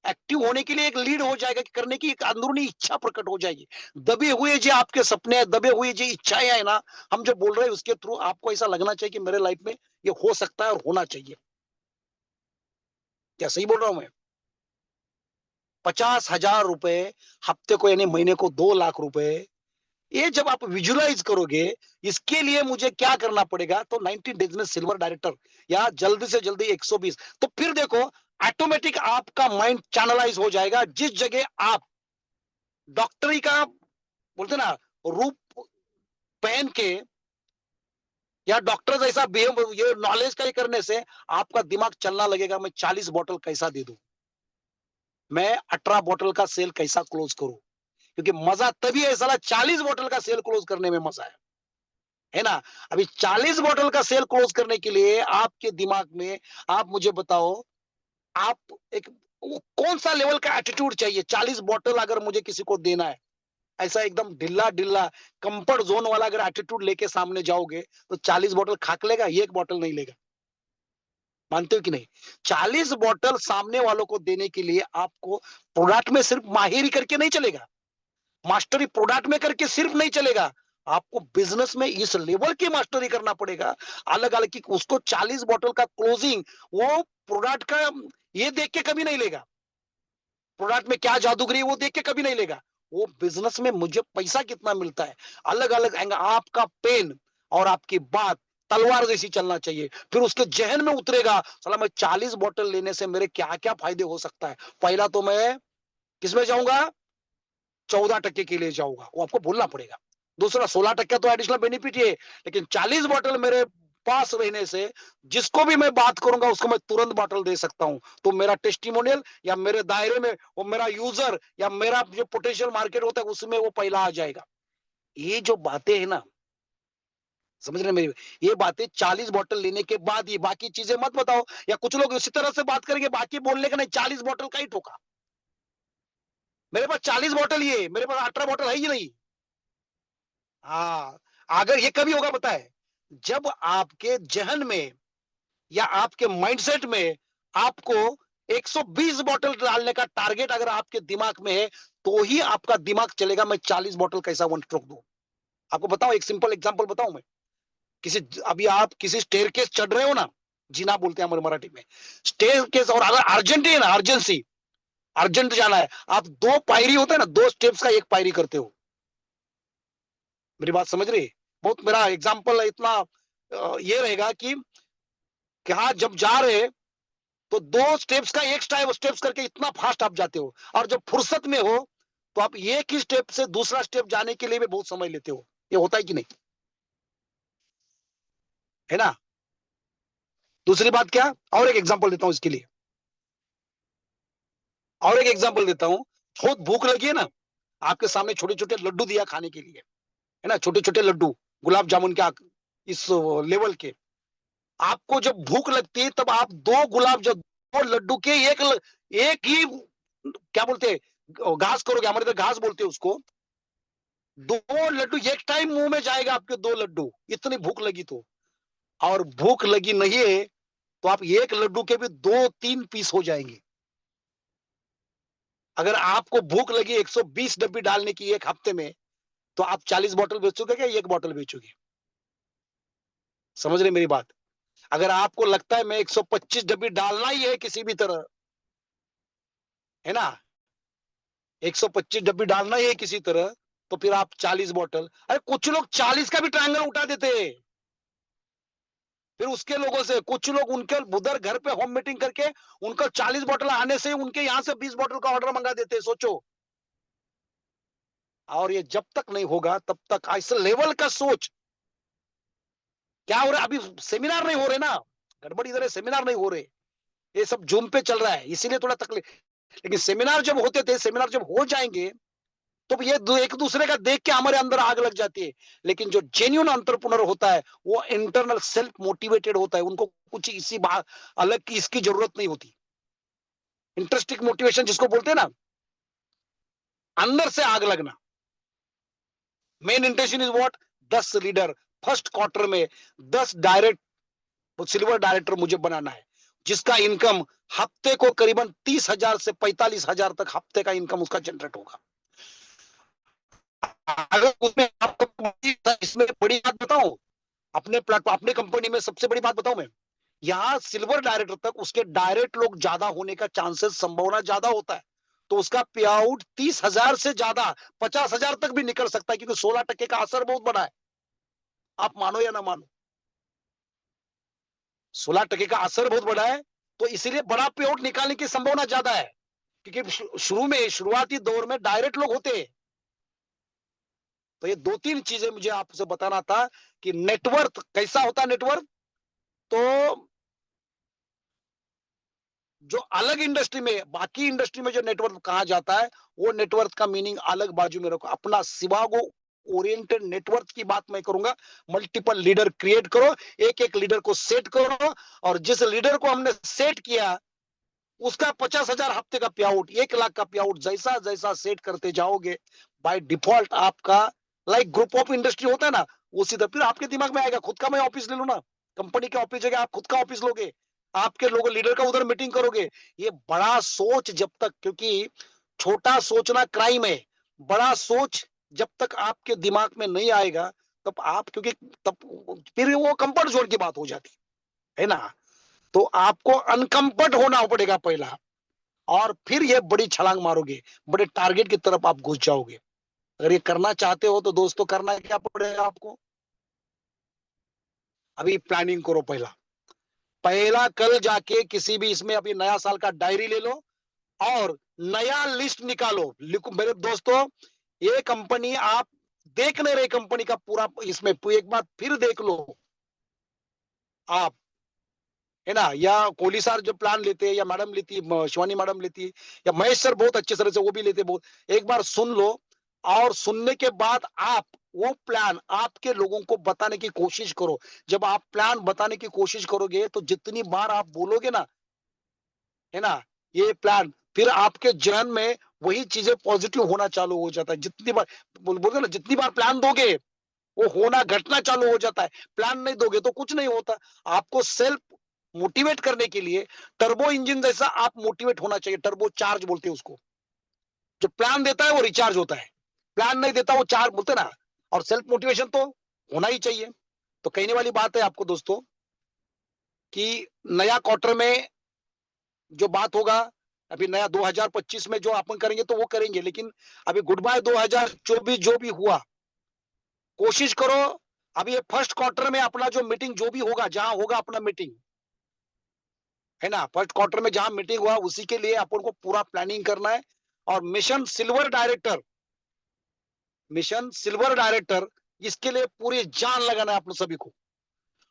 एक्टिव होने के लिए एक लीड हो जाएगा, कि करने की एक अंदरूनी इच्छा प्रकट हो जाएगी। दबे हुए जो आपके सपने हैं, दबे हुए जो इच्छाएं है ना, हम जो बोल रहे हैं उसके थ्रू आपको ऐसा लगना चाहिए कि मेरे लाइफ में ये हो सकता है और होना चाहिए। क्या सही बोल रहा हूं मैं? 50,000 रुपए हफ्ते को, यानी महीने को 2 लाख रुपए, ये जब आप विजुलाइज करोगे, इसके लिए मुझे क्या करना पड़ेगा, तो 90 डेज में सिल्वर डायरेक्टर, या जल्दी से जल्दी 120। तो फिर देखो, ऑटोमेटिक आपका माइंड चैनलाइज हो जाएगा। जिस जगह आप डॉक्टरी का, बोलते ना, रूप पहन के, या डॉक्टर जैसा बिहेव, ये नॉलेज का ही करने से आपका दिमाग चलना लगेगा, मैं 40 बोतल कैसा दे दूं, मैं 18 बोतल का सेल कैसा क्लोज करूं। क्योंकि मजा तभी है साला, 40 बोतल का सेल क्लोज करने में मजा है ना। अभी 40 बोतल का सेल क्लोज करने के लिए आपके दिमाग में, आप मुझे बताओ, आप एक, वो कौन सा लेवल का एटीट्यूड चाहिए। 40 बोतल अगर मुझे किसी को देना है, ऐसा एकदम ढिल्ला ढिल्ला कंफर्ट जोन वाला अगर एटीट्यूड लेके सामने जाओगे, तो 40 बोतल खाक लेगा, एक बोतल नहीं लेगा। मानते हो कि नहीं? 40 बोतल सामने वालों को देने के लिए आपको प्रोडक्ट में सिर्फ माहिरी करके नहीं चलेगा, मास्टरी प्रोडक्ट में करके सिर्फ नहीं चलेगा, आपको बिजनेस में इस लेवल की मास्टरी करना पड़ेगा। अलग अलग की उसको 40 बोतल का क्लोजिंग, वो प्रोडक्ट का ये देख के कभी नहीं लेगा, प्रोडक्ट में क्या जादूगरी है वो देख के कभी नहीं लेगा। वो बिजनेस में मुझे पैसा कितना मिलता है, अलग अलग एंगल, आपका पेन और आपकी बात तलवार जैसी चलना चाहिए। फिर उसके जहन में उतरेगा, साला मैं 40 बोतल लेने से मेरे क्या क्या फायदे हो सकता है। पहला तो मैं किसमें जाऊंगा, 14% के लिए जाऊंगा, वो आपको बोलना पड़ेगा। दूसरा, 16% तो एडिशनल बेनिफिट है, लेकिन 40 बॉटल मेरे पास रहने से जिसको भी मैं बात करूंगा उसको मैं तुरंत बॉटल दे सकता हूं। तो मेरा टेस्टिमोनियल, या मेरे दायरे में वो मेरा यूजर, या मेरा जो पोटेंशियल मार्केट होता है उसमें वो पहला आ जाएगा। ये जो बातें है ना, समझ रहे मेरी, ये बातें 40 बॉटल लेने के बाद, ये बाकी चीजें मत बताओ। या कुछ लोग इसी तरह से बात करेंगे, बाकी बोलने का नहीं, 40 बॉटल का ही ठोका, मेरे पास 40 बॉटल, ये मेरे पास 18 बॉटल है ही नहीं। हाँ, अगर ये कभी होगा पता है, जब आपके जहन में या आपके माइंडसेट में आपको 120 बॉटल डालने का टारगेट अगर आपके दिमाग में है, तो ही आपका दिमाग चलेगा मैं 40 बॉटल कैसा वन स्ट्रोक दूं। आपको बताओ, एक सिंपल एग्जांपल बताऊं मैं। किसी, अभी आप किसी स्टेयर केस चढ़ रहे हो ना, जीना बोलते हैं हमारे मराठी में, स्टेयर केस, और अगर अर्जेंट है ना, अर्जेंसी, अर्जेंट जाना है, आप 2 पायरी होता है ना, 2 स्टेप्स का 1 पायरी करते हो। मेरी बात समझ रही है? बहुत मेरा एग्जाम्पल इतना ये रहेगा कि कि हाँ जब जा रहे तो 2 स्टेप्स का एक स्टेप्स करके इतना फास्ट आप जाते हो, और जब फुर्सत में हो तो आप एक ही स्टेप से दूसरा स्टेप जाने के लिए भी बहुत समय लेते हो। ये होता है कि नहीं? है ना? दूसरी बात क्या, और एक एग्जांपल देता हूं इसके लिए, और एक एग्जांपल देता हूं। बहुत भूख लगी है ना, आपके सामने छोटे छोटे लड्डू दिया खाने के लिए, है ना, छोटे छोटे लड्डू, गुलाब जामुन के इस लेवल के। आपको जब भूख लगती है तब आप दो लड्डू के एक ही, क्या बोलते हैं, घास करोगे, हमारे इधर घास बोलते हैं उसको। 2 लड्डू एक टाइम मुंह में जाएगा आपके, 2 लड्डू, इतनी भूख लगी तो। और भूख लगी नहीं है तो आप एक लड्डू के भी 2-3 पीस हो जाएंगे। अगर आपको भूख लगी 120 डब्बी डालने की एक हफ्ते में, तो आप 40 बॉटल बेचोगे क्या एक बॉटल बेचोगे? समझ रहे मेरी बात? अगर आपको लगता है मैं 125 डब्बी डालना ही है किसी भी तरह, है ना, 125 डब्बी डालना ही है किसी तरह, तो फिर आप 40 बॉटल, अरे कुछ लोग 40 का भी ट्रायंगल उठा देते हैं। फिर उसके लोगों से कुछ लोग उनके उधर घर पे होम मीटिंग करके उनका 40 बॉटल आने से उनके यहां से 20 बॉटल का ऑर्डर मंगा देते हैं, सोचो। और ये जब तक नहीं होगा तब तक इस लेवल का सोच, क्या हो रहा है अभी, सेमिनार नहीं हो रहे ना, गड़बड़ इधर है, सेमिनार नहीं हो रहे, ये सब जूम पे चल रहा है, इसीलिए थोड़ा तकलीफ। लेकिन सेमिनार जब होते थे, सेमिनार जब हो जाएंगे, तो ये एक दूसरे का देख के हमारे अंदर आग लग जाती है। लेकिन जो जेन्युइन एंटरप्रेन्योर होता है वो इंटरनल सेल्फ मोटिवेटेड होता है, उनको कुछ इसी बात अलग की इसकी जरूरत नहीं होती। इंटरेस्टिंग मोटिवेशन जिसको बोलते हैं ना, अंदर से आग लगना। Main intention is what, 10 leader, first quarter में 10 डायरेक्ट सिल्वर डायरेक्टर मुझे बनाना है, जिसका इनकम हफ्ते को करीबन 30,000 से 45,000 तक हफ्ते का इनकम उसका जनरेट होगा। अगर उसमें आपको इसमें बड़ी बात बताऊं, अपने प्लेटफॉर्म अपने कंपनी में सबसे बड़ी बात बताऊं मैं, यहाँ सिल्वर डायरेक्टर तक उसके डायरेक्ट लोग ज्यादा होने का चांसेस, संभावना ज्यादा होता है। तो उसका पे आउट 30,000 से ज्यादा 50,000 तक भी निकल सकता है, क्योंकि 16% का असर बहुत बड़ा है। आप मानो या ना मानो, 16% का असर बहुत बड़ा है। तो इसीलिए बड़ा पे आउट निकालने की संभावना ज्यादा है, क्योंकि शुरू में शुरुआती दौर में डायरेक्ट लोग होते हैं। तो ये 2-3 चीजें मुझे आपसे बताना था कि नेटवर्क कैसा होता है। नेटवर्क तो जो अलग इंडस्ट्री में, बाकी इंडस्ट्री में जो नेटवर्क कहा जाता है, वो नेटवर्क का मीनिंग अलग बाजू में रखो। अपना सिवागो ओरिएंटेड नेटवर्क की बात मैं करूंगा। मल्टीपल लीडर क्रिएट करो, एक एक लीडर को सेट करो, और जिस लीडर को हमने सेट किया उसका 50,000 हफ्ते का पे आउट, 1 लाख का पे आउट, जैसा जैसा सेट करते जाओगे, बाय डिफॉल्ट आपका लाइक ग्रुप ऑफ इंडस्ट्री होता है ना, उसी तरह फिर आपके दिमाग में आएगा खुद का मैं ऑफिस ले लू ना, कंपनी के ऑफिस जगह आप खुद का ऑफिस लोगे, आपके लोग लीडर का उधर मीटिंग करोगे। ये बड़ा सोच जब तक, क्योंकि छोटा सोचना क्राइम है, बड़ा सोच जब तक आपके दिमाग में नहीं आएगा तब आप, क्योंकि तब फिर वो कंफर्ट जोन की बात हो जाती है ना। तो आपको अनकंफर्ट होना पड़ेगा पहला, और फिर ये बड़ी छलांग मारोगे, बड़े टारगेट की तरफ आप घुस जाओगे। अगर ये करना चाहते हो तो दोस्तों करना क्या पड़ेगा आपको, अभी प्लानिंग करो। पहला पहला कल जाके किसी भी इसमें अभी नया साल का डायरी ले लो और नया लिस्ट निकालो, लिखो मेरे दोस्तों। ये कंपनी आप देख नहीं रहे, कंपनी का पूरा इसमें एक बार फिर देख लो आप, है ना, या कोहली सर जो प्लान लेते हैं, या मैडम लेती है, शिवानी मैडम लेती है, या महेश सर बहुत अच्छे तरह से वो भी लेते हैं बहुत। एक बार सुन लो, और सुनने के बाद आप वो प्लान आपके लोगों को बताने की कोशिश करो। जब आप प्लान बताने की कोशिश करोगे तो जितनी बार आप बोलोगे ना, है ना, ये प्लान, फिर आपके जहन में वही चीजें पॉजिटिव होना चालू हो जाता है। जितनी बार बोलते ना, जितनी बार प्लान दोगे वो होना घटना चालू हो जाता है। प्लान नहीं दोगे तो कुछ नहीं होता। आपको सेल्फ मोटिवेट करने के लिए टर्बो इंजन जैसा आप मोटिवेट होना चाहिए, टर्बो चार्ज बोलते हैं उसको। जो प्लान देता है वो रिचार्ज होता है, प्लान नहीं देता वो चार्ज बोलते ना। और सेल्फ मोटिवेशन तो होना ही चाहिए। तो कहने वाली बात है आपको दोस्तों कि नया क्वार्टर में जो बात होगा, अभी नया 2025 में जो अपन करेंगे तो वो करेंगे, लेकिन अभी गुड बाय 2024 जो भी हुआ, कोशिश करो अभी ये फर्स्ट क्वार्टर में अपना जो मीटिंग जो भी होगा, जहां होगा अपना मीटिंग, है ना। फर्स्ट क्वार्टर में जहां मीटिंग हुआ उसी के लिए अपन को पूरा प्लानिंग करना है। और मिशन सिल्वर डायरेक्टर, इसके लिए पूरी जान लगाना है आप लोग सभी को।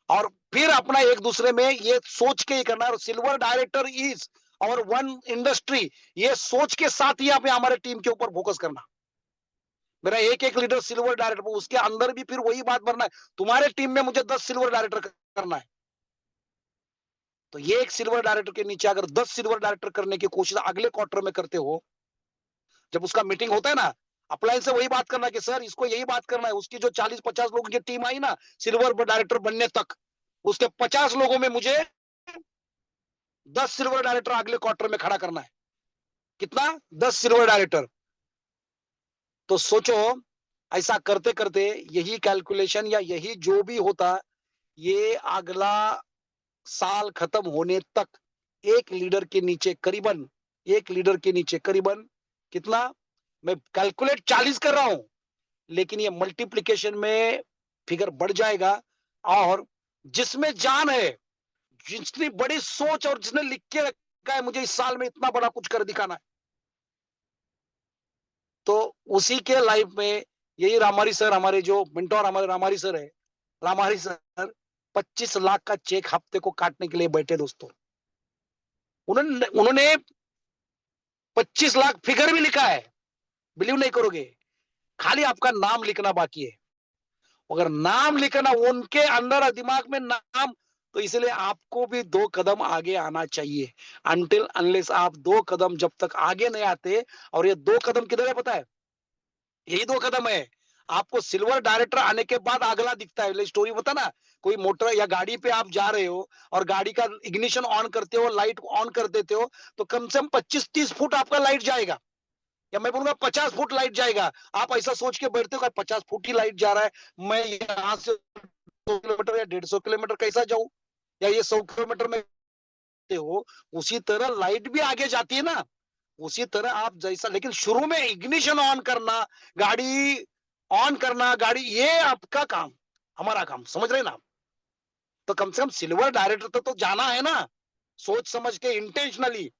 और फिर अपना एक दूसरे में ये सोच के ही करना है, सिल्वर डायरेक्टर इज और वन इंडस्ट्री, ये सोच के साथ ही आप हमारे टीम के ऊपर फोकस करना। मेरा एक एक लीडर सिल्वर डायरेक्टर, उसके अंदर भी फिर वही बात भरना है, तुम्हारे टीम में मुझे 10 सिल्वर डायरेक्टर करना है। तो ये एक सिल्वर डायरेक्टर के नीचे अगर 10 सिल्वर डायरेक्टर करने की कोशिश अगले क्वार्टर में करते हो, जब उसका मीटिंग होता है ना, अपलाइन से वही बात करना कि सर इसको यही बात करना है, उसकी जो 40-50 लोगों की टीम आई ना सिल्वर डायरेक्टर बनने तक, उसके 50 लोगों में मुझे 10 सिल्वर डायरेक्टर अगले क्वार्टर में खड़ा करना है। कितना? 10 सिल्वर डायरेक्टर। तो सोचो, ऐसा करते करते यही कैलकुलेशन या यही जो भी होता, ये अगला साल खत्म होने तक एक लीडर के नीचे करीबन कितना, मैं कैलकुलेट 40 कर रहा हूं, लेकिन ये मल्टीप्लिकेशन में फिगर बढ़ जाएगा। और जिसमें जान है, जिसने बड़ी सोच और जिसने लिख के रखा है मुझे इस साल में इतना बड़ा कुछ कर दिखाना है, तो उसी के लाइफ में यही रामारी सर, हमारे जो मेंटोर हमारे रामारी सर है, रामारी सर 25 लाख का चेक हफ्ते को काटने के लिए बैठे दोस्तों। उन्होंने उन्होंने 25 लाख फिगर भी लिखा है, बिलीव नहीं करोगे। खाली आपका नाम लिखना बाकी है। अगर नाम लिखना उनके अंदर दिमाग में नाम, तो इसलिए आपको भी 2 कदम आगे आना चाहिए। अनटिल अनलेस आप 2 कदम जब तक आगे नहीं आते, और ये 2 कदम किधर है पता है? यही 2 कदम है। आपको सिल्वर डायरेक्टर आने के बाद अगला दिखता है। स्टोरी बता ना, कोई मोटर या गाड़ी पे आप जा रहे हो और गाड़ी का इग्निशन ऑन करते हो, लाइट ऑन कर देते हो, तो कम से कम 25-30 फुट आपका लाइट जाएगा, या मैं बोलूंगा 50 फुट लाइट जाएगा। आप ऐसा सोच के बैठते हो 50 फुट ही लाइट जा रहा है, मैं यहाँ से 2 किलोमीटर या 150 किलोमीटर कैसा जाऊं, या ये 100 किलोमीटर में हो। उसी तरह लाइट भी आगे जाती है ना, उसी तरह आप जैसा, लेकिन शुरू में इग्निशन ऑन करना, गाड़ी ऑन करना, गाड़ी, ये आपका काम, हमारा काम, समझ रहे ना आप? तो कम से कम सिल्वर डायरेक्टर तो जाना है ना, सोच समझ के इंटेंशनली।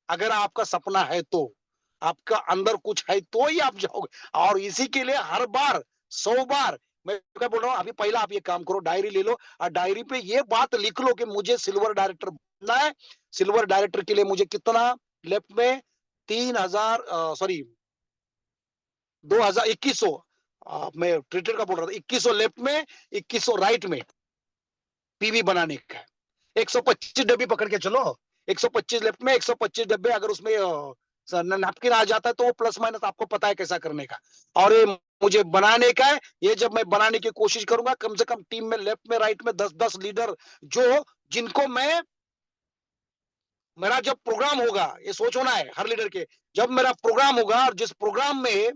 अगर आपका सपना है तो, आपका अंदर कुछ है तो ही आप जाओगे। और इसी के लिए हर बार 100 बार मैं क्या बोल रहा हूँ, अभी पहला आप ये काम करो, डायरी ले लो और डायरी पे ये बात लिख लो कि मुझे सिल्वर डायरेक्टर बनना है। सिल्वर डायरेक्टर के लिए मुझे कितना लेफ्ट में 3000 सॉरी 2100, मैं ट्विटर का बोल रहा था, 2100 लेफ्ट में 2100 राइट में पीवी बनाने का है। 125 डब्बी पकड़ के चलो, 125 लेफ्ट में 125 डब्बे, अगर उसमें नैपकिन आ जाता है तो वो प्लस माइनस आपको पता है कैसा करने का। और ये मुझे बनाने का है, ये जब मैं बनाने की कोशिश करूंगा, कम से कम टीम में लेफ्ट में राइट में 10-10 लीडर, जो जिनको मेरा जब प्रोग्राम होगा, ये सोच होना है हर लीडर के, जब मेरा प्रोग्राम होगा और जिस प्रोग्राम में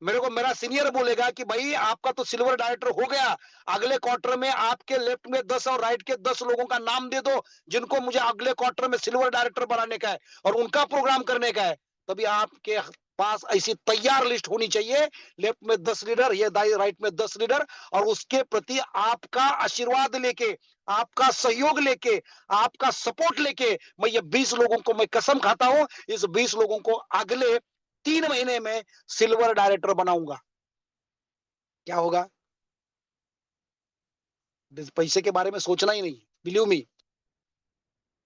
मेरे को मेरा सीनियर बोलेगा कि भाई आपका तो सिल्वर डायरेक्टर हो गया, अगले क्वार्टर में आपके लेफ्ट में 10 और राइट के 10 लोगों का नाम दे दो, जिनको मुझे अगले क्वार्टर में सिल्वर डायरेक्टर बनाने का है और उनका प्रोग्राम करने का है। तभी आपके पास ऐसी तैयार लिस्ट होनी चाहिए, लेफ्ट में 10 लीडर, ये राइट में 10 लीडर, और उसके प्रति आपका आशीर्वाद लेके, आपका सहयोग लेके, आपका सपोर्ट लेके, मैं ये 20 लोगों को मैं कसम खाता हूं, इस 20 लोगों को अगले 3 महीने में सिल्वर डायरेक्टर बनाऊंगा। क्या होगा? पैसे के बारे में सोचना ही नहीं, बिलीव मी।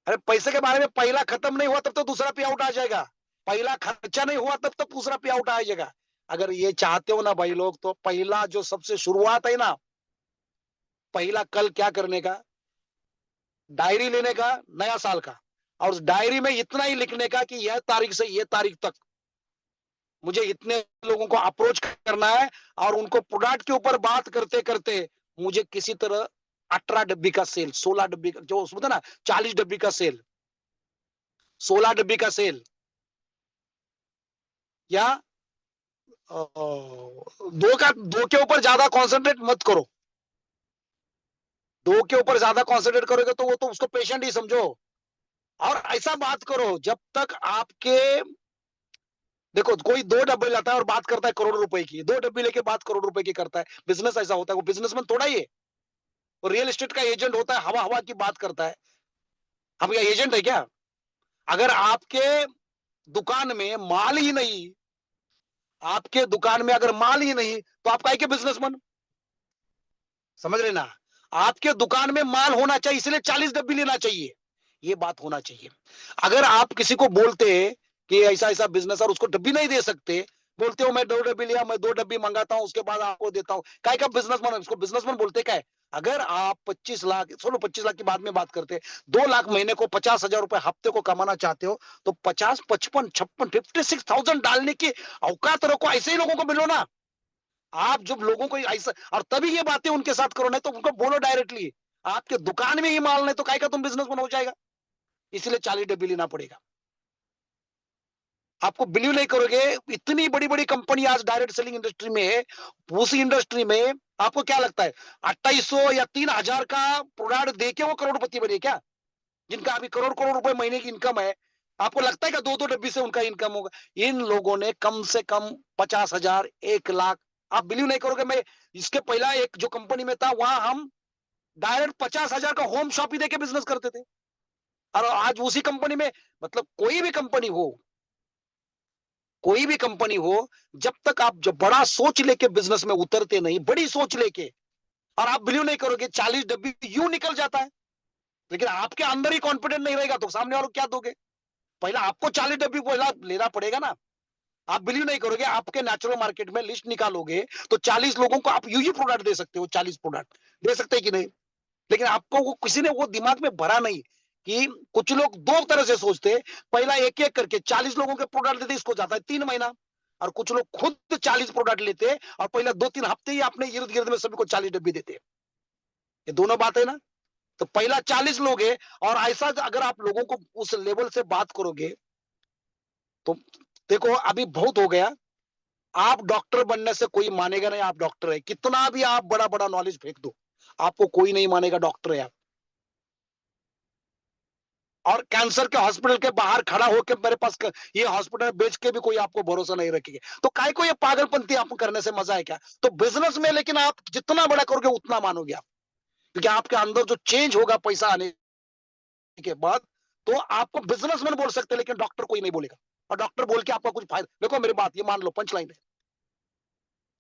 अरे पैसे के बारे में पहला खत्म नहीं हुआ तब तो दूसरा पे आउट आ जाएगा, पहला खर्चा नहीं हुआ तब तो दूसरा पे आउट आ जाएगा। अगर ये चाहते हो ना भाई लोग, तो पहला जो सबसे शुरुआत है ना, पहला कल क्या करने का, डायरी लेने का, नया साल का, और उस डायरी में इतना ही लिखने का कि यह तारीख से यह तारीख तक मुझे इतने लोगों को अप्रोच करना है, और उनको प्रोडक्ट के ऊपर बात करते करते मुझे किसी तरह 18 डब्बी का सेल, 16 डब्बी का, जो उसमें था ना 40 डब्बी का सेल, 16 डब्बी का सेल, या दो के ऊपर ज्यादा कॉन्सेंट्रेट मत करो। 2 के ऊपर ज्यादा कॉन्सेंट्रेट करोगे तो वो तो उसको पेशेंट ही समझो। और ऐसा बात करो जब तक आपके, देखो कोई 2 डब्बे लाता है और बात करता है करोड़ रुपए की, 2 डब्बे लेके बात करोड़ रुपए की करता है, बिजनेस ऐसा होता है, वो बिजनेसमैन थोड़ा ही है, वो रियल एस्टेट का एजेंट होता है, हवा हवा की बात करता है। हम क्या एजेंट है क्या? अगर आपके दुकान में माल ही नहीं, आपके दुकान में अगर माल ही नहीं, तो आप काहे के बिजनेसमैन? समझ रहे ना? आपके दुकान में माल होना चाहिए, इसलिए 40 डब्बी लेना चाहिए, ये बात होना चाहिए। अगर आप किसी को बोलते कि ऐसा ऐसा बिजनेस और उसको डब्बी नहीं दे सकते, बोलते हो मैं 2 डब्बी लिया, मैं 2 डब्बी मंगाता हूं, उसके बाद आपको देता हूं, काय का बिजनेसमैन? उसको बिजनेसमैन बोलते क्या है? अगर आप 25 लाख, चलो 25 लाख की बाद में बात करते हैं, 2 लाख महीने को 50,000 रुपए हफ्ते को कमाना चाहते हो, तो 50, 55, 56, 56,000 डालने की औकात रखो, ऐसे ही लोगों को मिलो ना। आप जब लोगों को ऐसा, और तभी ये बातें उनके साथ करो, नहीं तो उनको बोलो डायरेक्टली, आपके दुकान में ही माल नहीं तो काय का तुम बिजनेसमैन हो जाएगा? इसलिए 40 डब्बी लेना पड़ेगा। आपको बिलीव नहीं करोगे, इतनी बड़ी बड़ी कंपनी आज डायरेक्ट सेलिंग इंडस्ट्री में है। उस इंडस्ट्री में आपको क्या लगता है 2800 या 3000 का प्रोडक्ट देके वो करोड़पति बने क्या? जिनका अभी करोड़ करोड़ रुपए महीने की इनकम है, आपको लगता है कि 2-2 डब्बी से उनका इनकम होगा? इन लोगों ने कम से कम 50,000, 1 लाख, आप बिलीव नहीं करोगे, मैं इसके पहला एक जो कंपनी में था, वहां हम डायरेक्ट 50,000 का होम शॉप ही देके बिजनेस करते थे। और आज उसी कंपनी में, मतलब कोई भी कंपनी हो, कोई भी कंपनी हो, जब तक आप जब बड़ा सोच लेके बिजनेस में उतरते नहीं, बड़ी सोच लेके, और आप बिलीव नहीं करोगे 40 डब्बी यूं निकल जाता है। लेकिन आपके अंदर ही कॉन्फिडेंट नहीं रहेगा तो सामने वालों को क्या दोगे? पहला आपको 40 डब्बी पहला लेना पड़ेगा ना। आप बिलीव नहीं करोगे, आपके नेचुरल मार्केट में लिस्ट निकालोगे तो 40 लोगों को आप यूं प्रोडक्ट दे सकते हो, 40 प्रोडक्ट दे सकते हैं कि नहीं? लेकिन आपको वो किसी ने वो दिमाग में भरा नहीं कि कुछ लोग दो तरह से सोचते हैं। पहला एक एक करके 40 लोगों के प्रोडक्ट देते, इसको जाता है 3 महीना। और कुछ लोग खुद 40 प्रोडक्ट लेते हैं और पहले 2-3 हफ्ते ही अपने इर्द गिर्द में सभी को 40 डब्बी देते हैं। ये दोनों बात है ना। तो पहला 40 लोग है, और ऐसा अगर आप लोगों को उस लेवल से बात करोगे तो देखो अभी बहुत हो गया। आप डॉक्टर बनने से कोई मानेगा नहीं आप डॉक्टर है, कितना भी आप बड़ा बड़ा नॉलेज फेंक दो, आपको कोई नहीं मानेगा डॉक्टर है आप। और कैंसर के हॉस्पिटल के बाहर खड़ा होकर मेरे पास ये हॉस्पिटल बेच के भी कोई आपको भरोसा नहीं रखेगा, तो काय को ये पागलपंती आप करने से मजा है क्या? तो बिजनेस में लेकिन आप जितना बड़ा करोगे उतना मानोगे आप, क्योंकि आपके अंदर जो चेंज होगा पैसा आने के बाद, तो आपको बिजनेसमैन बोल सकते हैं लेकिन डॉक्टर कोई नहीं बोलेगा। और डॉक्टर बोल के आपका कुछ फायदा, देखो मेरी बात ये मान लो, पंच लाइन है,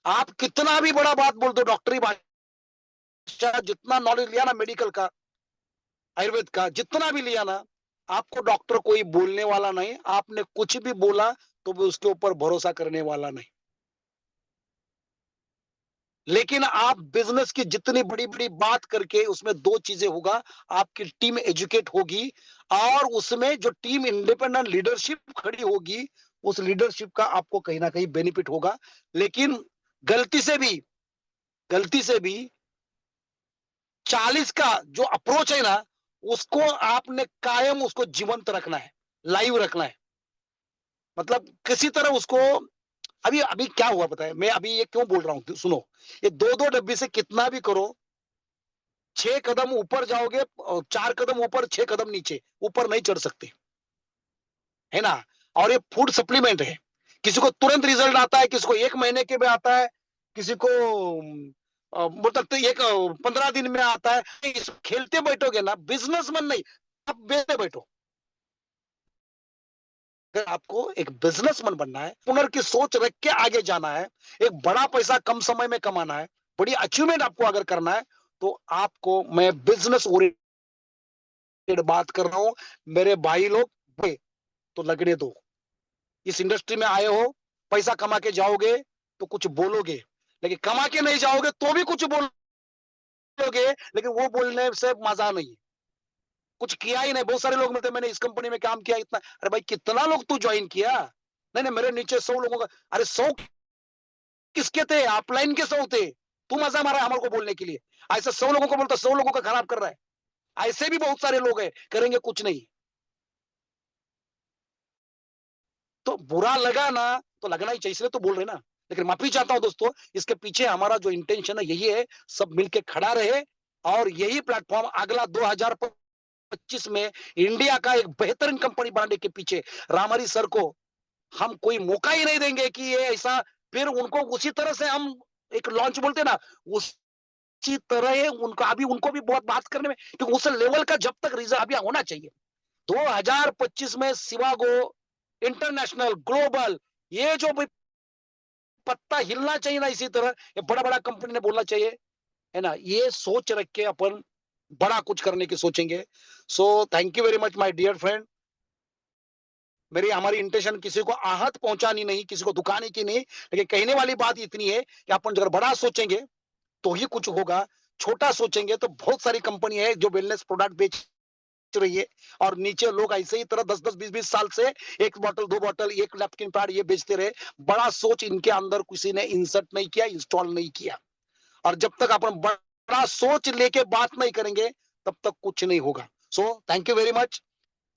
आप कितना भी बड़ा बात बोल दो, डॉक्टरी भाषा जितना नॉलेज लिया ना मेडिकल का, आयुर्वेद का जितना भी लिया ना, आपको डॉक्टर कोई बोलने वाला नहीं, आपने कुछ भी बोला तो वो उसके ऊपर भरोसा करने वाला नहीं। लेकिन आप बिजनेस की जितनी बड़ी बड़ी बात करके उसमें दो चीजें होगा, आपकी टीम एजुकेट होगी, और उसमें जो टीम इंडिपेंडेंट लीडरशिप खड़ी होगी, उस लीडरशिप का आपको कहीं ना कहीं बेनिफिट होगा। लेकिन गलती से भी, गलती से भी 40 का जो अप्रोच है ना, उसको आपने कायम उसको जीवंत रखना है, लाइव रखना है। मतलब किसी तरह उसको, अभी अभी क्या हुआ पता है, मैं अभी ये क्यों बोल रहा हूं, सुनो, ये 2-2 डब्बी से कितना भी करो, 6 कदम ऊपर जाओगे और 4 कदम ऊपर, 6 कदम नीचे, ऊपर नहीं चढ़ सकते, है ना। और ये फूड सप्लीमेंट है, किसी को तुरंत रिजल्ट आता है, किसी को 1 महीने के में आता है, किसी को मतलब तो एक 15 दिन में आता है। इस खेलते बैठोगे ना, बिजनेसमैन नहीं, आप बेचते बैठो। अगर आपको एक बिजनेसमैन बनना है, हुनर की सोच रख के आगे जाना है, एक बड़ा पैसा कम समय में कमाना है, बड़ी अचीवमेंट आपको अगर करना है, तो आपको मैं बिजनेस ओरिएंटेड बात कर रहा हूं। मेरे भाई लोग, तो लगने दो, इस इंडस्ट्री में आए हो, पैसा कमा के जाओगे तो कुछ बोलोगे, लेकिन कमा के नहीं जाओगे तो भी कुछ बोलोगे, लेकिन वो बोलने से मजा नहीं, कुछ किया ही नहीं। बहुत सारे लोग मिलते, मैंने इस कंपनी में काम किया इतना, अरे भाई कितना लोग तू ज्वाइन किया? नहीं नहीं, मेरे नीचे 100 लोगों का, अरे 100 किसके थे? अपलाइन के 100 थे, तू मजा मारा हमारे को बोलने के लिए। ऐसे 100 लोगों को बोलता, 100 लोगों का खराब कर रहा है। ऐसे भी बहुत सारे लोग हैं, करेंगे कुछ नहीं। तो बुरा लगा ना, तो लगना ही चाहिए, इसलिए तो बोल रहे ना। लेकिन माफी चाहता हूं दोस्तों, इसके पीछे हमारा जो इंटेंशन है यही है, सब मिलके खड़ा रहे, और यही प्लेटफॉर्म अगला 2025 में इंडिया का एक बेहतरीन कंपनी बनाने के पीछे रामहरि सर को हम कोई मौका ही नहीं देंगे कि ये ऐसा, फिर उनको उसी तरह से हम एक लॉन्च बोलते हैं ना, उसी तरह उनका अभी उनको भी बहुत बात करने में, क्योंकि उस लेवल का जब तक रिजल्ट अभी होना चाहिए, 2025 में शिवागो इंटरनेशनल ग्लोबल ये जो भी पत्ता हिलना चाहिए ना, इसी तरह ये बड़ा बड़ा कंपनी ने बोलना चाहिए, है ना, ये सोच रख के अपन बड़ा कुछ करने की सोचेंगे। So thank you very much my dear friend. मेरी हमारी इंटेंशन किसी को आहत पहुंचानी नहीं, किसी को दुखाने की नहीं, लेकिन कहने वाली बात इतनी है कि अपन अगर बड़ा सोचेंगे तो ही कुछ होगा, छोटा सोचेंगे तो बहुत सारी कंपनी है जो वेलनेस प्रोडक्ट बेच रही है और नीचे लोग ऐसे ही तरह 10-10 20-20 साल से एक बॉटल, 2 बॉटल, एक नैपकिन पैड ये बेचते रहे। बड़ा सोच इनके अंदर किसी ने इंसर्ट नहीं किया, इंस्टॉल नहीं किया। और जब तक अपन बड़ा सोच लेके बात नहीं करेंगे, तब तक कुछ नहीं होगा। सो thank you very much.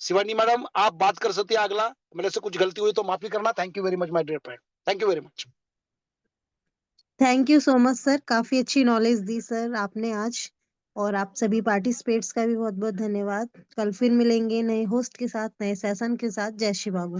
Shivani madam, आप बात कर सकती है अगला। मेरे से कुछ गलती हुई तो माफी करना। Thank you very much my dear friend. Thank you very much. Thank you so much sir, काफ़ी अच्छी नॉलेज दी सर आपने आज। और आप सभी पार्टिसिपेट्स का भी बहुत-बहुत धन्यवाद। कल फिर मिलेंगे नए होस्ट के साथ, नए सेशन के साथ। जय श्री बाबू।